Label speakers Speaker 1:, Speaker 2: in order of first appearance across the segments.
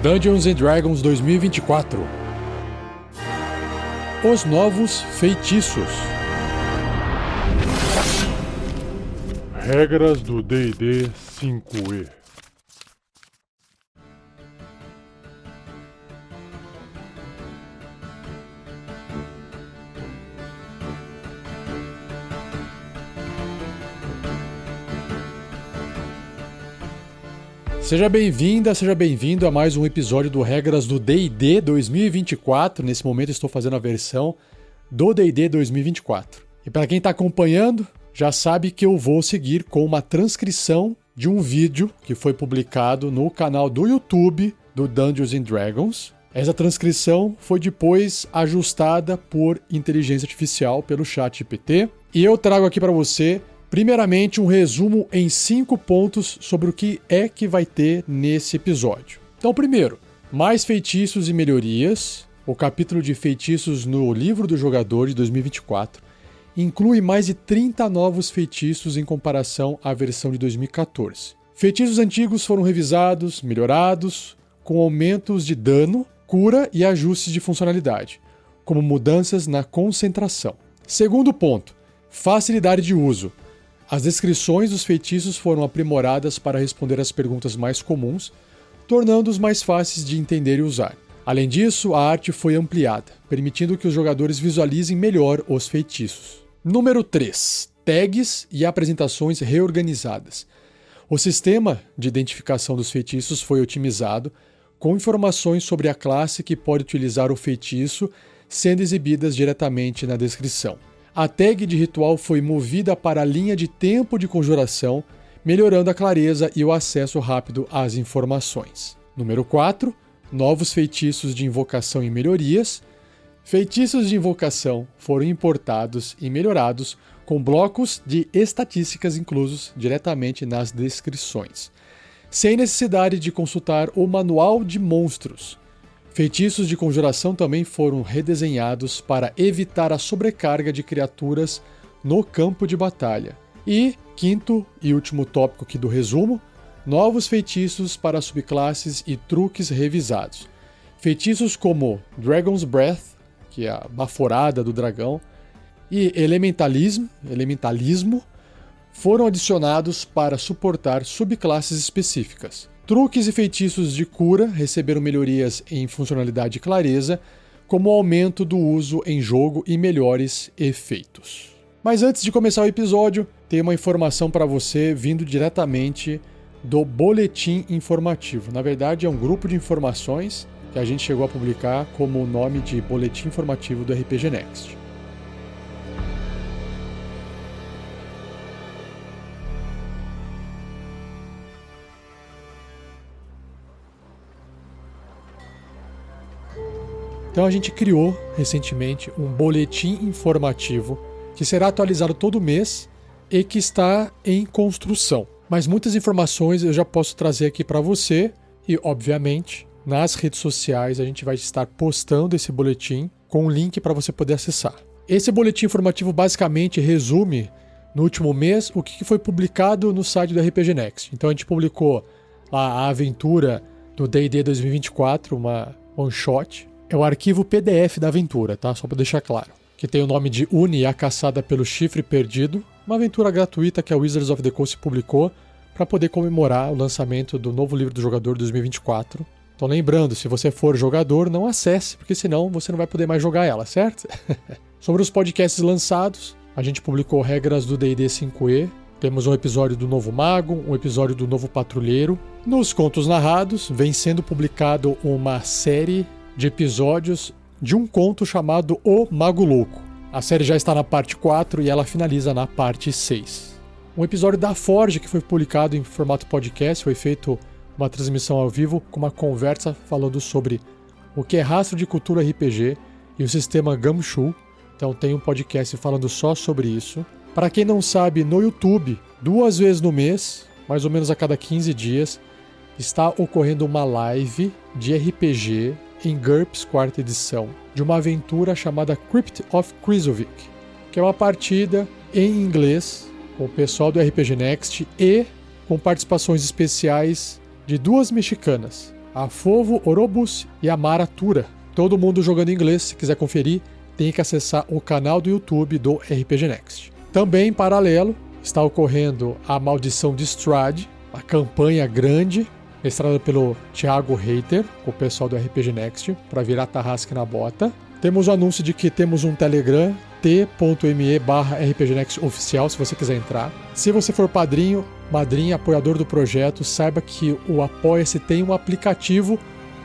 Speaker 1: Dungeons & Dragons 2024. Os novos feitiços. Regras do D&D 5e. Seja bem-vinda, seja bem-vindo a mais um episódio do Regras do D&D 2024. Nesse momento estou fazendo a versão do D&D 2024. E para quem está acompanhando, já sabe que eu vou seguir com uma transcrição de um vídeo que foi publicado no canal do YouTube do Dungeons & Dragons. Essa transcrição foi depois ajustada por inteligência artificial pelo ChatGPT. E eu trago aqui para você, primeiramente, um resumo em 5 pontos sobre o que é que vai ter nesse episódio. Então, primeiro, mais feitiços e melhorias. O capítulo de feitiços no livro do jogador de 2024 inclui mais de 30 novos feitiços em comparação à versão de 2014. Feitiços antigos foram revisados, melhorados, com aumentos de dano, cura e ajustes de funcionalidade, como mudanças na concentração. Segundo ponto, facilidade de uso. As descrições dos feitiços foram aprimoradas para responder às perguntas mais comuns, tornando-os mais fáceis de entender e usar. Além disso, a arte foi ampliada, permitindo que os jogadores visualizem melhor os feitiços. Número 3. Tags e apresentações reorganizadas. O sistema de identificação dos feitiços foi otimizado, com informações sobre a classe que pode utilizar o feitiço sendo exibidas diretamente na descrição. A tag de ritual foi movida para a linha de tempo de conjuração, melhorando a clareza e o acesso rápido às informações. Número 4. Novos feitiços de invocação e melhorias. Feitiços de invocação foram importados e melhorados com blocos de estatísticas inclusos diretamente nas descrições, sem necessidade de consultar o manual de monstros. Feitiços de conjuração também foram redesenhados para evitar a sobrecarga de criaturas no campo de batalha. E, quinto e último tópico aqui do resumo, novos feitiços para subclasses e truques revisados. Feitiços como Dragon's Breath, que é a baforada do dragão, e Elementalismo foram adicionados para suportar subclasses específicas. Truques e feitiços de cura receberam melhorias em funcionalidade e clareza, como o aumento do uso em jogo e melhores efeitos. Mas antes de começar o episódio, tem uma informação para você vindo diretamente do Boletim Informativo. Na verdade, é um grupo de informações que a gente chegou a publicar como o nome de Boletim Informativo do RPG Next. Então a gente criou recentemente um boletim informativo que será atualizado todo mês e que está em construção. Mas muitas informações eu já posso trazer aqui para você e, obviamente, nas redes sociais a gente vai estar postando esse boletim com um link para você poder acessar. Esse boletim informativo basicamente resume no último mês o que foi publicado no site do RPG Next. Então a gente publicou lá a aventura do D&D 2024, uma one shot. É o arquivo PDF da aventura, tá? Só para deixar claro. Que tem o nome de Uni, a Caçada pelo Chifre Perdido. Uma aventura gratuita que a Wizards of the Coast publicou para poder comemorar o lançamento do novo livro do jogador 2024. Então lembrando, se você for jogador, não acesse, porque senão você não vai poder mais jogar ela, certo? Sobre os podcasts lançados, a gente publicou Regras do D&D 5e. Temos um episódio do Novo Mago, um episódio do Novo Patrulheiro. Nos Contos Narrados, vem sendo publicado uma série de episódios de um conto chamado O Mago Louco. A série já está na parte 4 e ela finaliza na parte 6. Um episódio da Forge que foi publicado em formato podcast, foi feito uma transmissão ao vivo com uma conversa falando sobre o que é rastro de cultura RPG e o sistema Gumshoe. Então tem um podcast falando só sobre isso. Para quem não sabe, no YouTube, 2 vezes no mês, mais ou menos a cada 15 dias, está ocorrendo uma live de RPG em GURPS 4ª edição, de uma aventura chamada Crypt of Krzyzowick, que é uma partida em inglês com o pessoal do RPG Next e com participações especiais de 2 mexicanas, a Fovo Orobus e a Mara Tura. Todo mundo jogando em inglês, se quiser conferir, tem que acessar o canal do YouTube do RPG Next. Também, em paralelo, está ocorrendo a Maldição de Strahd, a campanha grande, mestrada pelo Thiago Reiter, com o pessoal do RPG Next, para virar tarrasque na bota. Temos o anúncio de que temos um Telegram, t.me/RPGnext oficial, se você quiser entrar. Se você for padrinho, madrinha, apoiador do projeto, saiba que o Apoia-se tem um aplicativo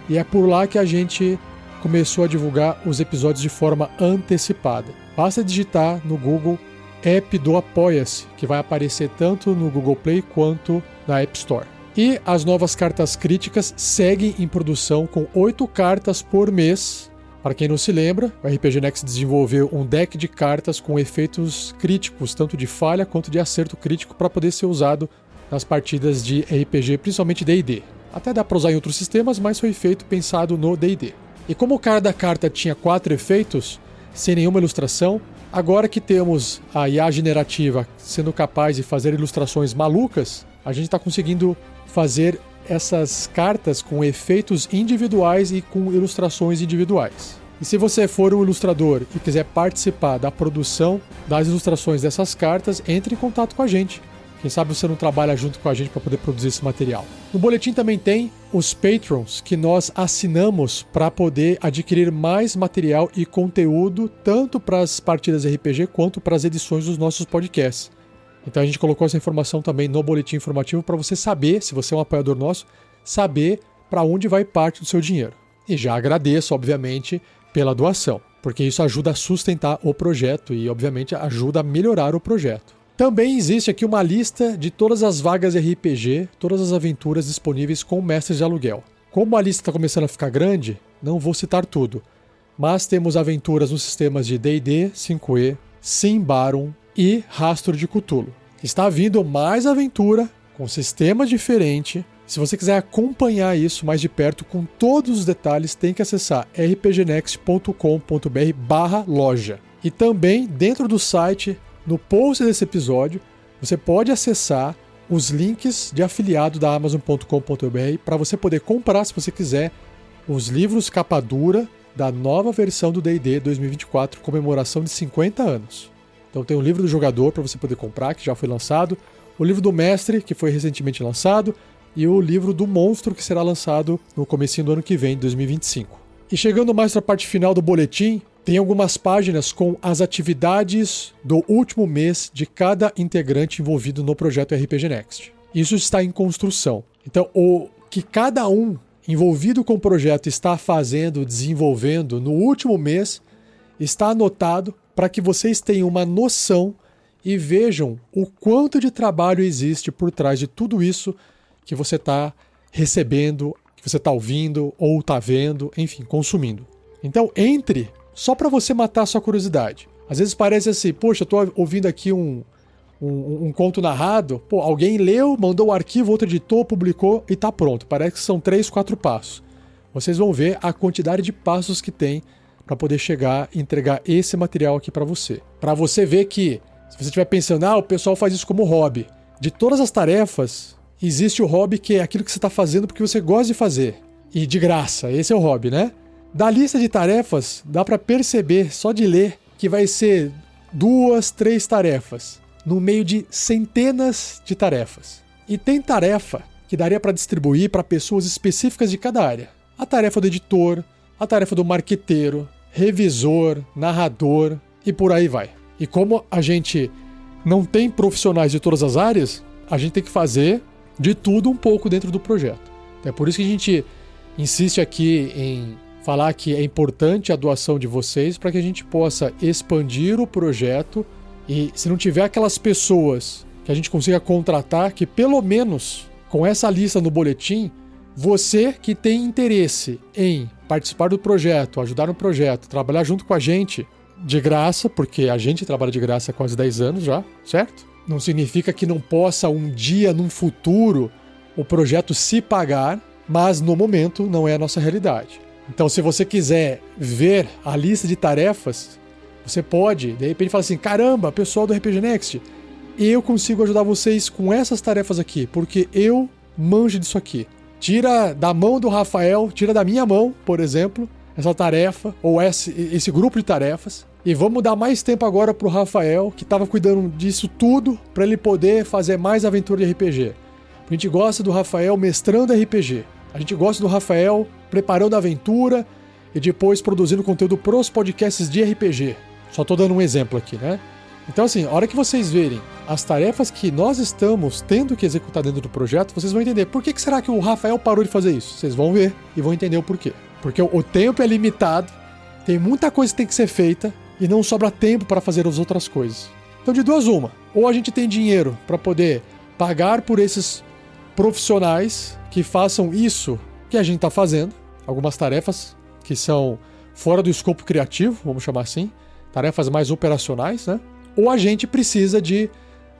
Speaker 1: e é por lá que a gente começou a divulgar os episódios de forma antecipada. Basta digitar no Google App do Apoia-se, que vai aparecer tanto no Google Play quanto na App Store. E as novas cartas críticas seguem em produção com 8 cartas por mês. Para quem não se lembra, o RPG Next desenvolveu um deck de cartas com efeitos críticos, tanto de falha quanto de acerto crítico, para poder ser usado nas partidas de RPG, principalmente D&D. Até dá para usar em outros sistemas, mas foi feito pensado no D&D. E como cada carta tinha 4 efeitos, sem nenhuma ilustração, agora que temos a IA generativa sendo capaz de fazer ilustrações malucas, a gente está conseguindo fazer essas cartas com efeitos individuais e com ilustrações individuais. E se você for um ilustrador e quiser participar da produção das ilustrações dessas cartas, entre em contato com a gente. Quem sabe você não trabalha junto com a gente para poder produzir esse material. No boletim também tem os Patrons que nós assinamos para poder adquirir mais material e conteúdo, tanto para as partidas RPG quanto para as edições dos nossos podcasts. Então a gente colocou essa informação também no boletim informativo para você saber, se você é um apoiador nosso, saber para onde vai parte do seu dinheiro. E já agradeço, obviamente, pela doação, porque isso ajuda a sustentar o projeto e, obviamente, ajuda a melhorar o projeto. Também existe aqui uma lista de todas as vagas RPG, todas as aventuras disponíveis com mestres de aluguel. Como a lista está começando a ficar grande, não vou citar tudo, mas temos aventuras nos sistemas de D&D, 5e, Symbaroum e Rastro de Cthulhu. Está vindo mais aventura, com sistema diferente. Se você quiser acompanhar isso mais de perto, com todos os detalhes, tem que acessar rpgnext.com.br/loja. E também, dentro do site, no post desse episódio, você pode acessar os links de afiliado da Amazon.com.br para você poder comprar, se você quiser, os livros capa dura da nova versão do D&D 2024, comemoração de 50 anos. Então tem o livro do jogador para você poder comprar, que já foi lançado, o livro do mestre, que foi recentemente lançado, e o livro do monstro, que será lançado no comecinho do ano que vem, 2025. E chegando mais para a parte final do boletim, tem algumas páginas com as atividades do último mês de cada integrante envolvido no projeto RPG Next. Isso está em construção. Então, o que cada um envolvido com o projeto está fazendo, desenvolvendo no último mês, está anotado para que vocês tenham uma noção e vejam o quanto de trabalho existe por trás de tudo isso que você está recebendo, que você está ouvindo ou está vendo, enfim, consumindo. Então, entre só para você matar a sua curiosidade. Às vezes parece assim, poxa, eu estou ouvindo aqui um conto narrado, pô, alguém leu, mandou o arquivo, outro editou, publicou e está pronto. Parece que são 3, 4 passos. Vocês vão ver a quantidade de passos que tem para poder chegar e entregar esse material aqui para você. Para você ver que, se você estiver pensando, o pessoal faz isso como hobby. De todas as tarefas, existe o hobby que é aquilo que você está fazendo porque você gosta de fazer. E de graça, esse é o hobby, né? Da lista de tarefas, dá para perceber, só de ler, que vai ser 2, 3 tarefas, no meio de centenas de tarefas. E tem tarefa que daria para distribuir para pessoas específicas de cada área. A tarefa do editor, a tarefa do marqueteiro, revisor, narrador e por aí vai. E como a gente não tem profissionais de todas as áreas, a gente tem que fazer de tudo um pouco dentro do projeto. É por isso que a gente insiste aqui em falar que é importante a doação de vocês para que a gente possa expandir o projeto e, se não tiver aquelas pessoas que a gente consiga contratar, que pelo menos com essa lista no boletim, você que tem interesse em participar do projeto, ajudar no projeto, trabalhar junto com a gente de graça, porque a gente trabalha de graça há quase 10 anos já, certo? Não significa que não possa um dia, num futuro, o projeto se pagar, mas no momento não é a nossa realidade. Então, se você quiser ver a lista de tarefas, você pode, de repente, falar assim, caramba, pessoal do RPG Next, eu consigo ajudar vocês com essas tarefas aqui, porque eu manjo disso aqui. tira da mão do Rafael, tira da minha mão, por exemplo, essa tarefa, ou esse grupo de tarefas, e vamos dar mais tempo agora pro Rafael, que estava cuidando disso tudo, para ele poder fazer mais aventura de RPG. A gente gosta do Rafael mestrando RPG. A gente gosta do Rafael preparando a aventura e depois produzindo conteúdo pros podcasts de RPG. Só tô dando um exemplo aqui, né? Então assim, a hora que vocês verem as tarefas que nós estamos tendo que executar dentro do projeto, vocês vão entender por que será que o Rafael parou de fazer isso. Vocês vão ver e vão entender o porquê. Porque o tempo é limitado, tem muita coisa que tem que ser feita e não sobra tempo para fazer as outras coisas. Então de duas uma, ou a gente tem dinheiro para poder pagar por esses profissionais que façam isso que a gente está fazendo, algumas tarefas que são fora do escopo criativo, vamos chamar assim, tarefas mais operacionais, né? Ou a gente precisa de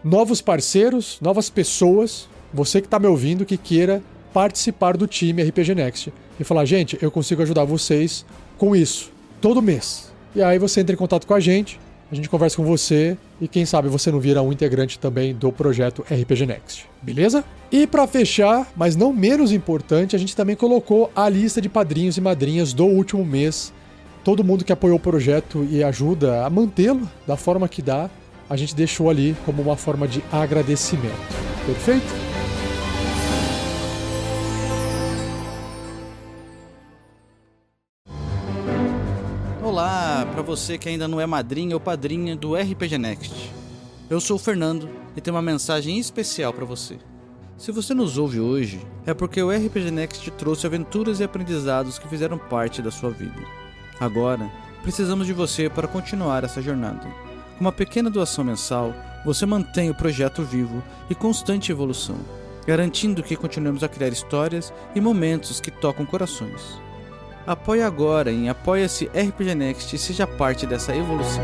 Speaker 1: novos parceiros, novas pessoas, você que está me ouvindo, que queira participar do time RPG Next e falar, gente, eu consigo ajudar vocês com isso, todo mês. E aí você entra em contato com a gente conversa com você e quem sabe você não vira um integrante também do projeto RPG Next, beleza? E para fechar, mas não menos importante, a gente também colocou a lista de padrinhos e madrinhas do último mês. Todo mundo que apoiou o projeto e ajuda a mantê-lo da forma que dá, a gente deixou ali como uma forma de agradecimento. Perfeito?
Speaker 2: Olá, para você que ainda não é madrinha ou padrinha do RPG Next. Eu sou o Fernando e tenho uma mensagem especial para você. Se você nos ouve hoje, é porque o RPG Next trouxe aventuras e aprendizados que fizeram parte da sua vida. Agora, precisamos de você para continuar essa jornada. Com uma pequena doação mensal, você mantém o projeto vivo e constante evolução, garantindo que continuemos a criar histórias e momentos que tocam corações. Apoie agora em Apoia-se RPG Next e seja parte dessa evolução.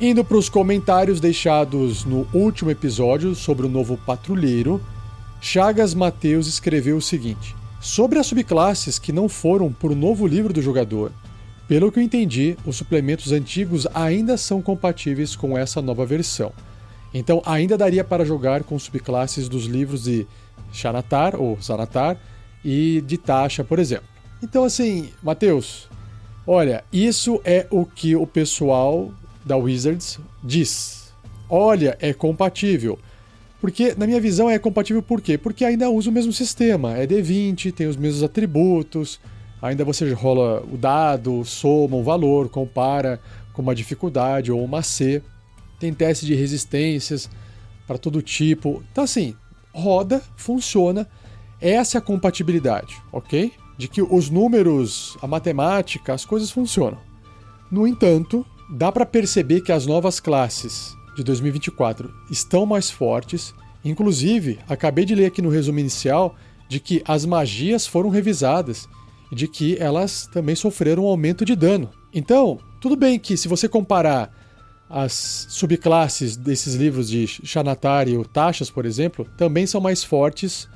Speaker 1: Indo para os comentários deixados no último episódio sobre o novo patrulheiro, Chagas Mateus escreveu o seguinte: sobre as subclasses que não foram para o novo livro do jogador, pelo que eu entendi, os suplementos antigos ainda são compatíveis com essa nova versão. Então ainda daria para jogar com subclasses dos livros de Xanatar ou Xanatar e de Tasha, por exemplo. Então assim, Mateus, olha, isso é o que o pessoal da Wizards diz. Olha, é compatível. Porque, na minha visão, é compatível por quê? Porque ainda usa o mesmo sistema. É D20, tem os mesmos atributos, ainda você rola o dado, soma o valor, compara com uma dificuldade ou uma C. Tem teste de resistências para todo tipo. Então, assim, roda, funciona. Essa é a compatibilidade, ok? De que os números, a matemática, as coisas funcionam. No entanto, dá para perceber que as novas classes de 2024 estão mais fortes. Inclusive, acabei de ler aqui no resumo inicial de que as magias foram revisadas e de que elas também sofreram um aumento de dano. Então, tudo bem que se você comparar as subclasses desses livros de Xanatar e o Tashas, por exemplo, também são mais fortes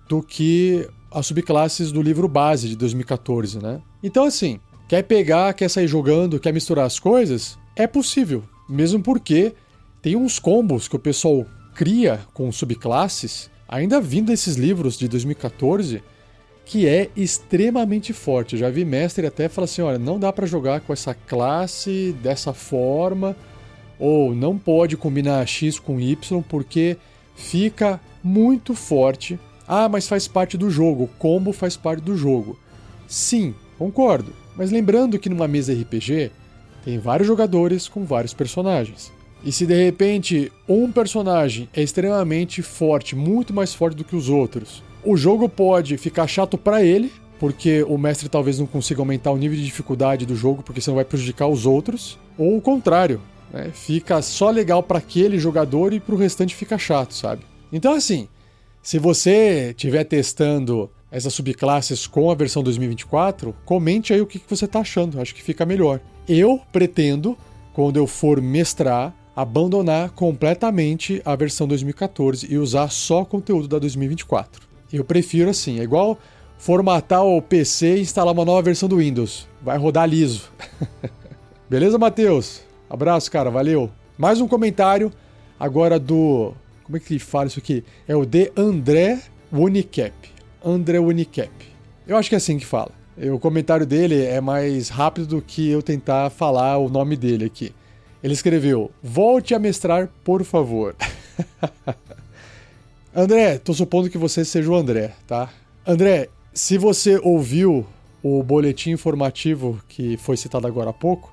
Speaker 1: do que as subclasses do livro base de 2014, né? Então, assim, quer pegar, quer sair jogando, quer misturar as coisas? É possível, mesmo porque tem uns combos que o pessoal cria com subclasses, ainda vindo desses livros de 2014, que é extremamente forte. Eu já vi mestre até falar assim, olha, não dá para jogar com essa classe dessa forma, ou não pode combinar X com Y porque fica muito forte. Ah, mas faz parte do jogo, o combo faz parte do jogo. Sim, concordo, mas lembrando que numa mesa RPG tem vários jogadores com vários personagens. E se de repente um personagem é extremamente forte, muito mais forte do que os outros, o jogo pode ficar chato para ele, porque o mestre talvez não consiga aumentar o nível de dificuldade do jogo, porque senão vai prejudicar os outros, ou o contrário, né? Fica só legal para aquele jogador e para o restante fica chato, sabe? Então assim, se você estiver testando essas subclasses com a versão 2024, comente aí o que você está achando, acho que fica melhor. Eu pretendo, quando eu for mestrar, abandonar completamente a versão 2014 e usar só conteúdo da 2024. Eu prefiro assim, é igual formatar o PC e instalar uma nova versão do Windows. Vai rodar liso. Beleza, Matheus? Abraço, cara, valeu. Mais um comentário agora do... Como é que fala isso aqui? É o de André Unicap. André Unicap. Eu acho que é assim que fala. O comentário dele é mais rápido do que eu tentar falar o nome dele aqui. Ele escreveu: volte a mestrar, por favor. André, tô supondo que você seja o André, tá? André, se você ouviu o boletim informativo que foi citado agora há pouco,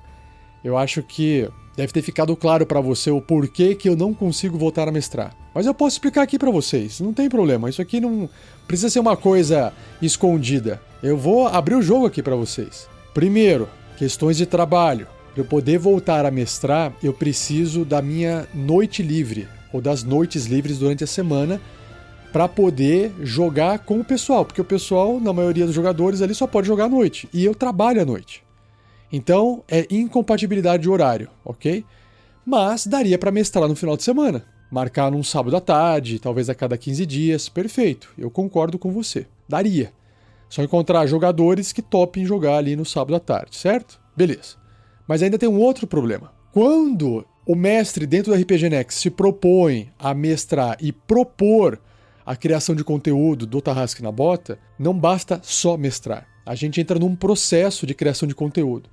Speaker 1: eu acho que deve ter ficado claro para você o porquê que eu não consigo voltar a mestrar. Mas eu posso explicar aqui para vocês, não tem problema. Isso aqui não precisa ser uma coisa escondida. Eu vou abrir o jogo aqui para vocês. Primeiro, questões de trabalho. Para eu poder voltar a mestrar, eu preciso da minha noite livre, ou das noites livres durante a semana, para poder jogar com o pessoal. Porque o pessoal, na maioria dos jogadores ali, só pode jogar à noite. E eu trabalho à noite. Então, é incompatibilidade de horário, ok? Mas daria para mestrar no final de semana. Marcar num sábado à tarde, talvez a cada 15 dias. Perfeito, eu concordo com você. Daria. Só encontrar jogadores que topem jogar ali no sábado à tarde, certo? Beleza. Mas ainda tem um outro problema. Quando o mestre dentro do RPG Next se propõe a mestrar e propor a criação de conteúdo do Tarrasque na Bota, não basta só mestrar. A gente entra num processo de criação de conteúdo.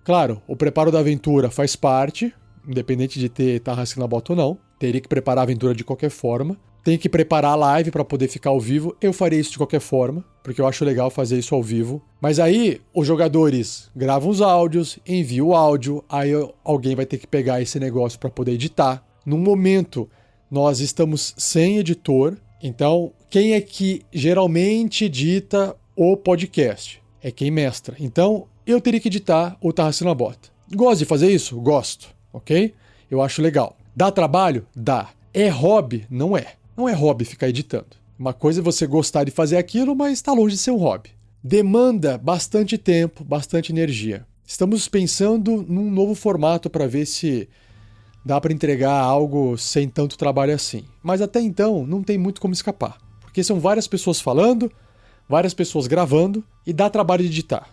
Speaker 1: Claro, o preparo da aventura faz parte, independente de ter Tarrasque na Bota ou não. Teria que preparar a aventura de qualquer forma. Tem que preparar a live para poder ficar ao vivo. Eu faria isso de qualquer forma, porque eu acho legal fazer isso ao vivo. Mas aí, os jogadores gravam os áudios, enviam o áudio, aí alguém vai ter que pegar esse negócio para poder editar. No momento, nós estamos sem editor. Então, quem é que geralmente edita o podcast? É quem mestra. Então, eu teria que editar o Tarrasque na Bota. Gosto de fazer isso? Gosto, ok? Eu acho legal. Dá trabalho? Dá. É hobby? Não é. Não é hobby ficar editando. Uma coisa é você gostar de fazer aquilo, mas está longe de ser um hobby. Demanda bastante tempo, bastante energia. Estamos pensando num novo formato para ver se dá para entregar algo sem tanto trabalho assim. Mas até então não tem muito como escapar. Porque são várias pessoas falando, várias pessoas gravando e dá trabalho de editar.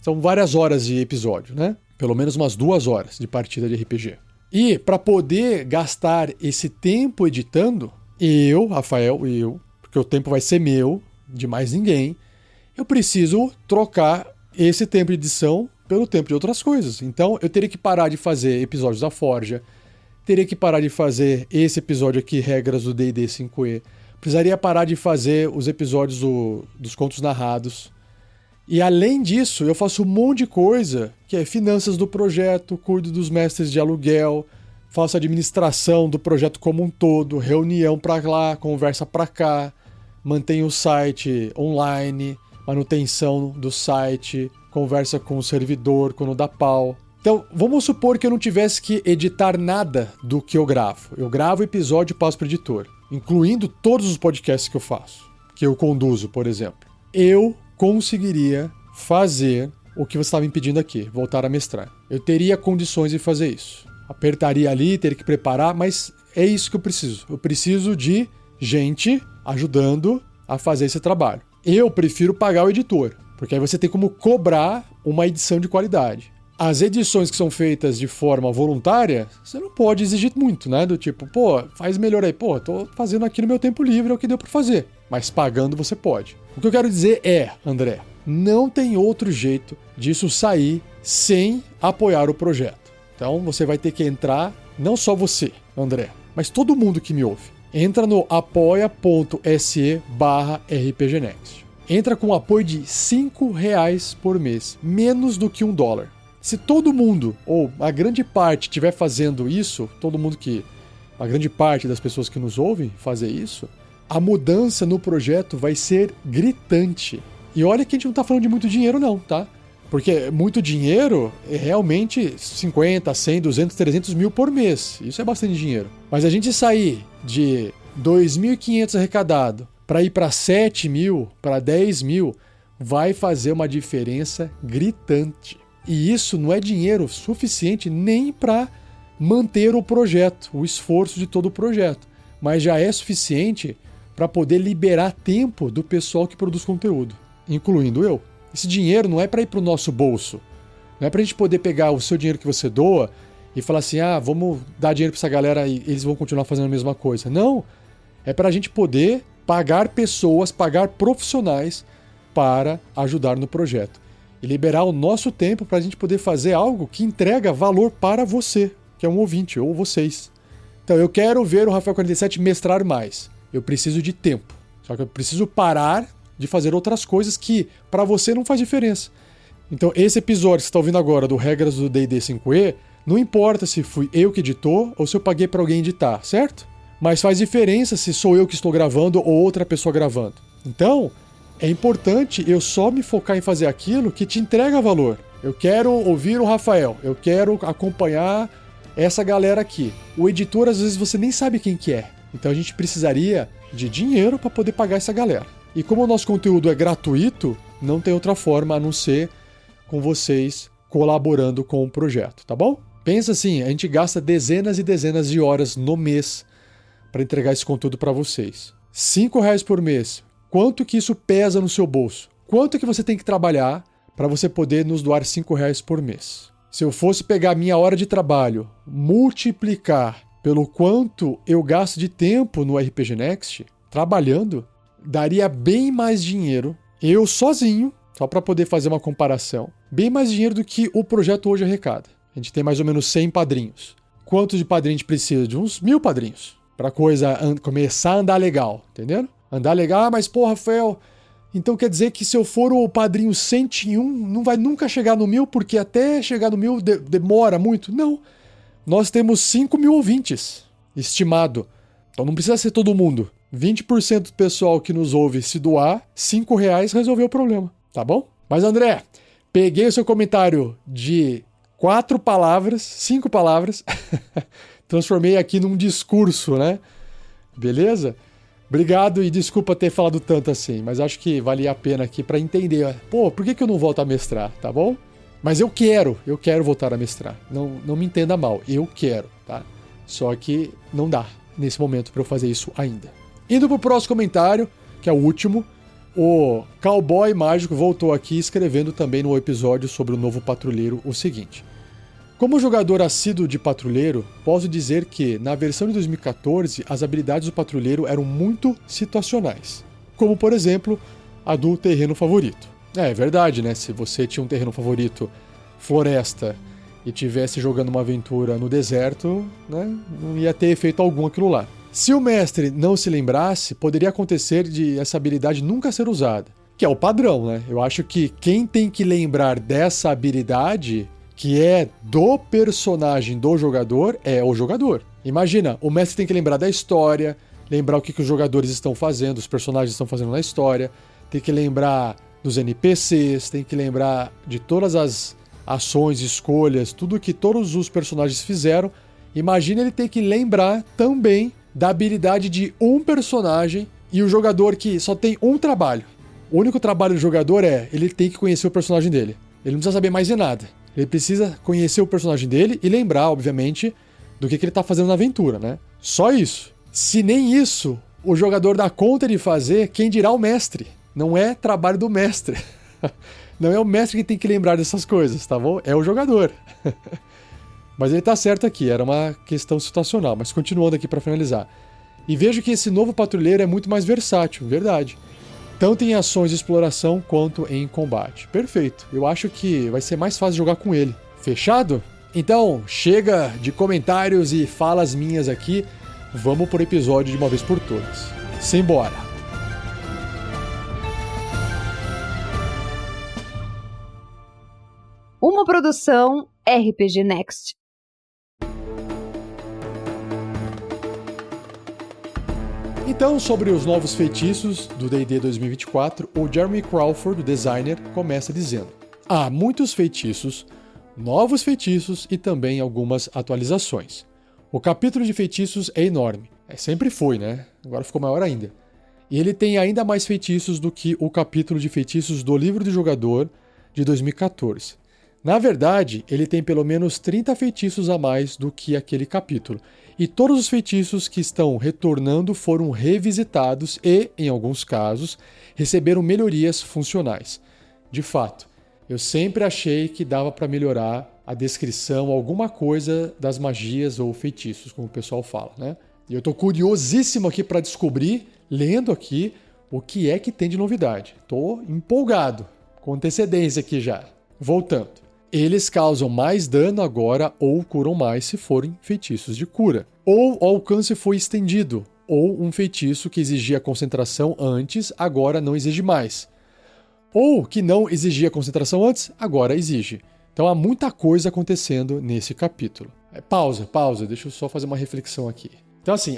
Speaker 1: São várias horas de episódio, né? Pelo menos umas 2 horas de partida de RPG. E para poder gastar esse tempo editando, Rafael, porque o tempo vai ser meu, de mais ninguém, eu preciso trocar esse tempo de edição pelo tempo de outras coisas. Então eu teria que parar de fazer episódios da Forja, teria que parar de fazer esse episódio aqui, regras do D&D 5e, precisaria parar de fazer os episódios dos contos narrados. E além disso, eu faço um monte de coisa, que é finanças do projeto, cuido dos mestres de aluguel, faço administração do projeto como um todo, reunião pra lá, conversa pra cá, mantenho o site online, manutenção do site, conversa com o servidor quando dá pau. Então, vamos supor que eu não tivesse que editar nada do que eu gravo. Eu gravo o episódio e passo pro editor, incluindo todos os podcasts que eu faço, que eu conduzo, por exemplo. Eu conseguiria fazer o que você estava me pedindo aqui, voltar a mestrar. Eu teria condições de fazer isso. Apertaria ali, teria que preparar, mas é isso que eu preciso. Eu preciso de gente ajudando a fazer esse trabalho. Eu prefiro pagar o editor, porque aí você tem como cobrar uma edição de qualidade. As edições que são feitas de forma voluntária, você não pode exigir muito, né? Do tipo, faz melhor aí. Tô fazendo aqui no meu tempo livre, é o que deu pra fazer. Mas pagando você pode. O que eu quero dizer é, André, não tem outro jeito disso sair sem apoiar o projeto. Então você vai ter que entrar, não só você, André, mas todo mundo que me ouve. Entra no apoia.se/rpgnext. Entra com apoio de R$5 por mês, menos do que $1. Se todo mundo, ou a grande parte, estiver fazendo isso, a grande parte das pessoas que nos ouvem fazer isso, a mudança no projeto vai ser gritante. E olha que a gente não está falando de muito dinheiro não, tá? Porque muito dinheiro é realmente 50, 100, 200, 300 mil por mês. Isso é bastante dinheiro. Mas a gente sair de 2.500 arrecadado para ir para 7 mil, para 10 mil, vai fazer uma diferença gritante. E isso não é dinheiro suficiente nem para manter o projeto, o esforço de todo o projeto. Mas já é suficiente para poder liberar tempo do pessoal que produz conteúdo, incluindo eu. Esse dinheiro não é para ir para o nosso bolso. Não é para a gente poder pegar o seu dinheiro que você doa e falar assim, vamos dar dinheiro pra essa galera e eles vão continuar fazendo a mesma coisa. Não, é pra gente poder pagar pessoas, pagar profissionais para ajudar no projeto. E liberar o nosso tempo pra gente poder fazer algo que entrega valor para você, que é um ouvinte, ou vocês. Então, eu quero ver o Rafael 47 mestrar mais. Eu preciso de tempo. Só que eu preciso parar de fazer outras coisas que para você não faz diferença. Então, esse episódio que você está ouvindo agora do Regras do D&D 5e, não importa se fui eu que editou ou se eu paguei para alguém editar, certo? Mas faz diferença se sou eu que estou gravando ou outra pessoa gravando. Então, é importante eu só me focar em fazer aquilo que te entrega valor. Eu quero ouvir o Rafael, eu quero acompanhar essa galera aqui. O editor, às vezes, você nem sabe quem que é. Então a gente precisaria de dinheiro para poder pagar essa galera. E como o nosso conteúdo é gratuito, não tem outra forma a não ser com vocês colaborando com o projeto, tá bom? Pensa assim, a gente gasta dezenas e dezenas de horas no mês para entregar esse conteúdo para vocês. R$5 por mês. Quanto que isso pesa no seu bolso? Quanto que você tem que trabalhar para você poder nos doar R$5 por mês? Se eu fosse pegar a minha hora de trabalho, multiplicar pelo quanto eu gasto de tempo no RPG Next, trabalhando, daria bem mais dinheiro, eu sozinho, só para poder fazer uma comparação, bem mais dinheiro do que o projeto hoje arrecada. A gente tem mais ou menos 100 padrinhos. Quantos de padrinho a gente precisa? De uns 1000 padrinhos. Pra coisa começar a andar legal, entendendo? Andar legal, mas pô, Rafael, então quer dizer que se eu for o padrinho 101, não vai nunca chegar no 1000, porque até chegar no 1000 demora muito? Não. Nós temos 5.000 ouvintes, estimado. Então não precisa ser todo mundo. 20% do pessoal que nos ouve se doar, R$5 resolveu o problema, tá bom? Mas André, peguei o seu comentário de 4 palavras, 5 palavras, transformei aqui num discurso, né? Beleza? Obrigado e desculpa ter falado tanto assim, mas acho que valia a pena aqui para entender. Pô, por que eu não volto a mestrar, tá bom? Mas eu quero voltar a mestrar. Não me entenda mal, eu quero, tá? Só que não dá nesse momento para eu fazer isso ainda. Indo pro próximo comentário, que é o último, o Cowboy Mágico voltou aqui escrevendo também no episódio sobre o novo patrulheiro o seguinte. Como jogador assíduo de patrulheiro, posso dizer que, na versão de 2014, as habilidades do patrulheiro eram muito situacionais. Como, por exemplo, a do terreno favorito. É verdade, né? Se você tinha um terreno favorito, floresta, e tivesse jogando uma aventura no deserto, né? Não ia ter efeito algum aquilo lá. Se o mestre não se lembrasse, poderia acontecer de essa habilidade nunca ser usada. Que é o padrão, né? Eu acho que quem tem que lembrar dessa habilidade, que é do personagem do jogador, é o jogador. Imagina, o mestre tem que lembrar da história, lembrar o que os jogadores estão fazendo, os personagens estão fazendo na história, tem que lembrar dos NPCs, tem que lembrar de todas as ações, escolhas, tudo que todos os personagens fizeram. Imagina ele ter que lembrar também da habilidade de um personagem e o jogador que só tem um trabalho. O único trabalho do jogador é, ele tem que conhecer o personagem dele. Ele não precisa saber mais de nada. Ele precisa conhecer o personagem dele e lembrar, obviamente, do que ele está fazendo na aventura, né? Só isso. Se nem isso o jogador dá conta de fazer, quem dirá o mestre? Não é trabalho do mestre. Não é o mestre que tem que lembrar dessas coisas, tá bom? É o jogador. Mas ele tá certo aqui, era uma questão situacional. Mas continuando aqui para finalizar. E vejo que esse novo patrulheiro é muito mais versátil, verdade. Tanto em ações de exploração quanto em combate. Perfeito. Eu acho que vai ser mais fácil jogar com ele. Fechado? Então, chega de comentários e falas minhas aqui. Vamos pro episódio de uma vez por todas. Simbora!
Speaker 3: Uma produção RPG Next.
Speaker 1: Então, sobre os novos feitiços do D&D 2024, o Jeremy Crawford, o designer, começa dizendo: há muitos feitiços, novos feitiços e também algumas atualizações. O capítulo de feitiços é enorme. Sempre foi, né? Agora ficou maior ainda. E ele tem ainda mais feitiços do que o capítulo de feitiços do livro do jogador de 2014. Na verdade, ele tem pelo menos 30 feitiços a mais do que aquele capítulo. E todos os feitiços que estão retornando foram revisitados e, em alguns casos, receberam melhorias funcionais. De fato, Eu sempre achei que dava para melhorar a descrição, alguma coisa das magias ou feitiços, como o pessoal fala, né? E eu tô curiosíssimo aqui para descobrir, lendo aqui, o que é que tem de novidade. Tô empolgado, com antecedência aqui já. Voltando. Eles causam mais dano agora ou curam mais se forem feitiços de cura. Ou o alcance foi estendido, ou um feitiço que exigia concentração antes, agora não exige mais. Ou que não exigia concentração antes, agora exige. Então há muita coisa acontecendo nesse capítulo. Pausa, deixa eu só fazer uma reflexão aqui. Então assim,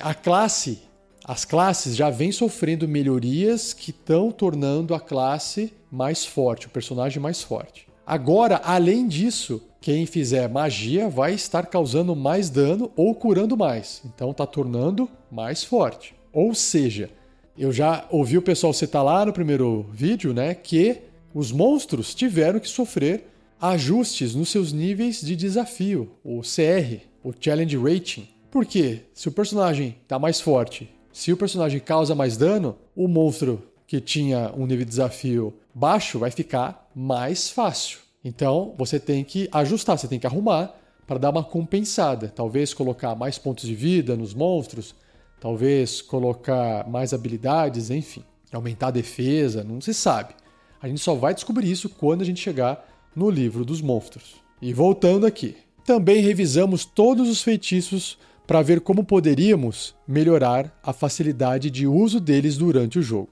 Speaker 1: as classes já vêm sofrendo melhorias que estão tornando a classe mais forte, o personagem mais forte. Agora, além disso, quem fizer magia vai estar causando mais dano ou curando mais. Então está tornando mais forte. Ou seja, eu já ouvi o pessoal citar lá no primeiro vídeo, né, que os monstros tiveram que sofrer ajustes nos seus níveis de desafio, o CR, o Challenge Rating. Por quê? Se o personagem está mais forte, se o personagem causa mais dano, o monstro que tinha um nível de desafio baixo vai ficar mais fácil. Então, você tem que ajustar, você tem que arrumar para dar uma compensada. Talvez colocar mais pontos de vida nos monstros, talvez colocar mais habilidades, enfim. Aumentar a defesa, não se sabe. A gente só vai descobrir isso quando a gente chegar no livro dos monstros. E voltando aqui. Também revisamos todos os feitiços para ver como poderíamos melhorar a facilidade de uso deles durante o jogo.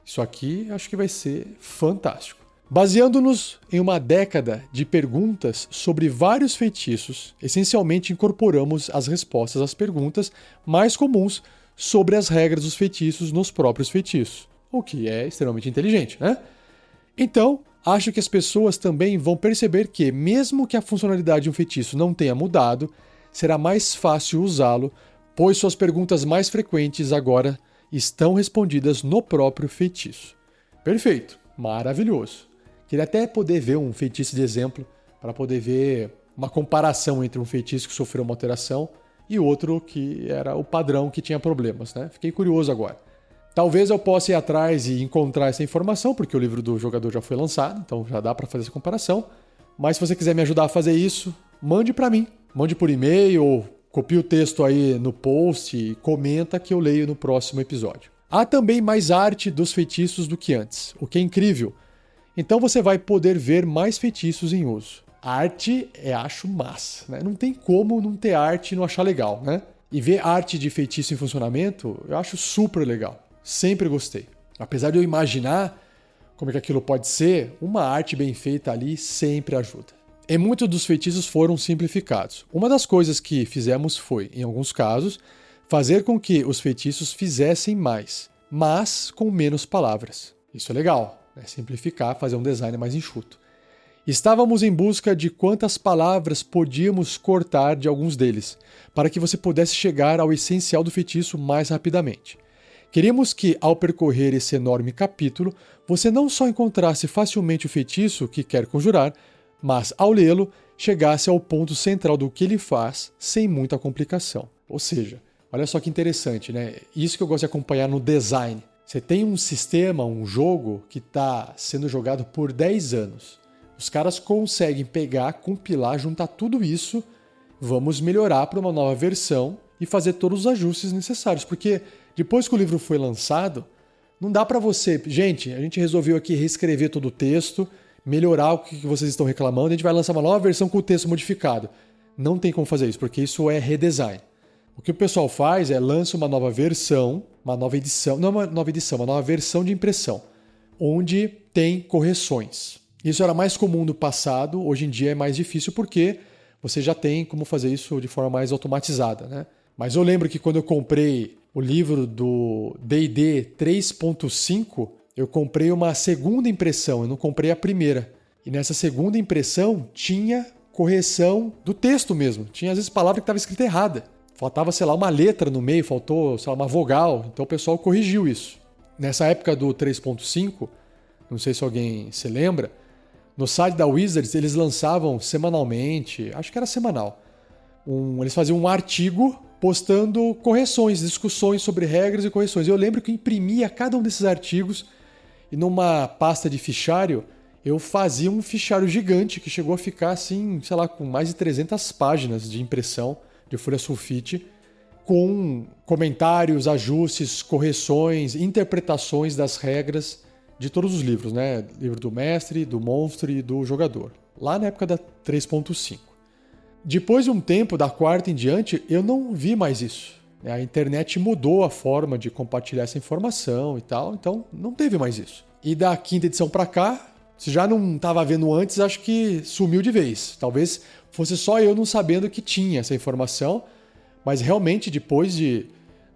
Speaker 1: Isso aqui acho que vai ser fantástico. Baseando-nos em uma década de perguntas sobre vários feitiços, essencialmente incorporamos as respostas às perguntas mais comuns sobre as regras dos feitiços nos próprios feitiços, o que é extremamente inteligente, né? Então, acho que as pessoas também vão perceber que, mesmo que a funcionalidade de um feitiço não tenha mudado, será mais fácil usá-lo, pois suas perguntas mais frequentes agora estão respondidas no próprio feitiço. Perfeito, maravilhoso. Queria até poder ver um feitiço de exemplo para poder ver uma comparação entre um feitiço que sofreu uma alteração e outro que era o padrão que tinha problemas, né? Fiquei curioso agora. Talvez eu possa ir atrás e encontrar essa informação, porque o livro do jogador já foi lançado, então já dá para fazer essa comparação. Mas se você quiser me ajudar a fazer isso, mande para mim. Mande por e-mail ou copie o texto aí no post e comenta que eu leio no próximo episódio. Há também mais arte dos feitiços do que antes, o que é incrível. Então você vai poder ver mais feitiços em uso. Arte acho massa, né? Não tem como não ter arte e não achar legal, né? E ver arte de feitiço em funcionamento, eu acho super legal. Sempre gostei. Apesar de eu imaginar como é que aquilo pode ser, uma arte bem feita ali sempre ajuda. E muitos dos feitiços foram simplificados. Uma das coisas que fizemos foi, em alguns casos, fazer com que os feitiços fizessem mais, mas com menos palavras. Isso é legal, né? Simplificar, fazer um design mais enxuto. Estávamos em busca de quantas palavras podíamos cortar de alguns deles, para que você pudesse chegar ao essencial do feitiço mais rapidamente. Queríamos que, ao percorrer esse enorme capítulo, você não só encontrasse facilmente o feitiço que quer conjurar, mas, ao lê-lo, chegasse ao ponto central do que ele faz, sem muita complicação. Ou seja, olha só que interessante, né? Isso que eu gosto de acompanhar no design. Você tem um sistema, um jogo, que está sendo jogado por 10 anos. Os caras conseguem pegar, compilar, juntar tudo isso, vamos melhorar para uma nova versão e fazer todos os ajustes necessários, porque depois que o livro foi lançado, não dá para você... Gente, a gente resolveu aqui reescrever todo o texto, melhorar o que vocês estão reclamando, a gente vai lançar uma nova versão com o texto modificado. Não tem como fazer isso, porque isso é redesign. O que o pessoal faz é lança uma nova versão, uma nova edição, não uma nova edição, uma nova versão de impressão, onde tem correções. Isso era mais comum no passado, hoje em dia é mais difícil porque você já tem como fazer isso de forma mais automatizada, né? Mas eu lembro que quando eu comprei o livro do D&D 3.5, eu comprei uma segunda impressão, eu não comprei a primeira. E nessa segunda impressão tinha correção do texto mesmo. Tinha às vezes palavra que estava escrita errada. Faltava, sei lá, uma letra no meio, faltou, sei lá, uma vogal. Então o pessoal corrigiu isso. Nessa época do 3.5, não sei se alguém se lembra, no site da Wizards eles lançavam semanalmente, acho que era semanal, eles faziam um artigo postando correções, discussões sobre regras e correções. Eu lembro que eu imprimia cada um desses artigos e numa pasta de fichário eu fazia um fichário gigante que chegou a ficar assim, sei lá, com mais de 300 páginas de impressão de folha sulfite, com comentários, ajustes, correções, interpretações das regras de todos os livros, né? Livro do mestre, do monstro e do jogador. Lá na época da 3.5. Depois de um tempo, da 4ª em diante, eu não vi mais isso. A internet mudou a forma de compartilhar essa informação e tal, então não teve mais isso. E da 5ª edição para cá, se já não estava vendo antes, acho que sumiu de vez. Talvez fosse só eu não sabendo que tinha essa informação, mas realmente depois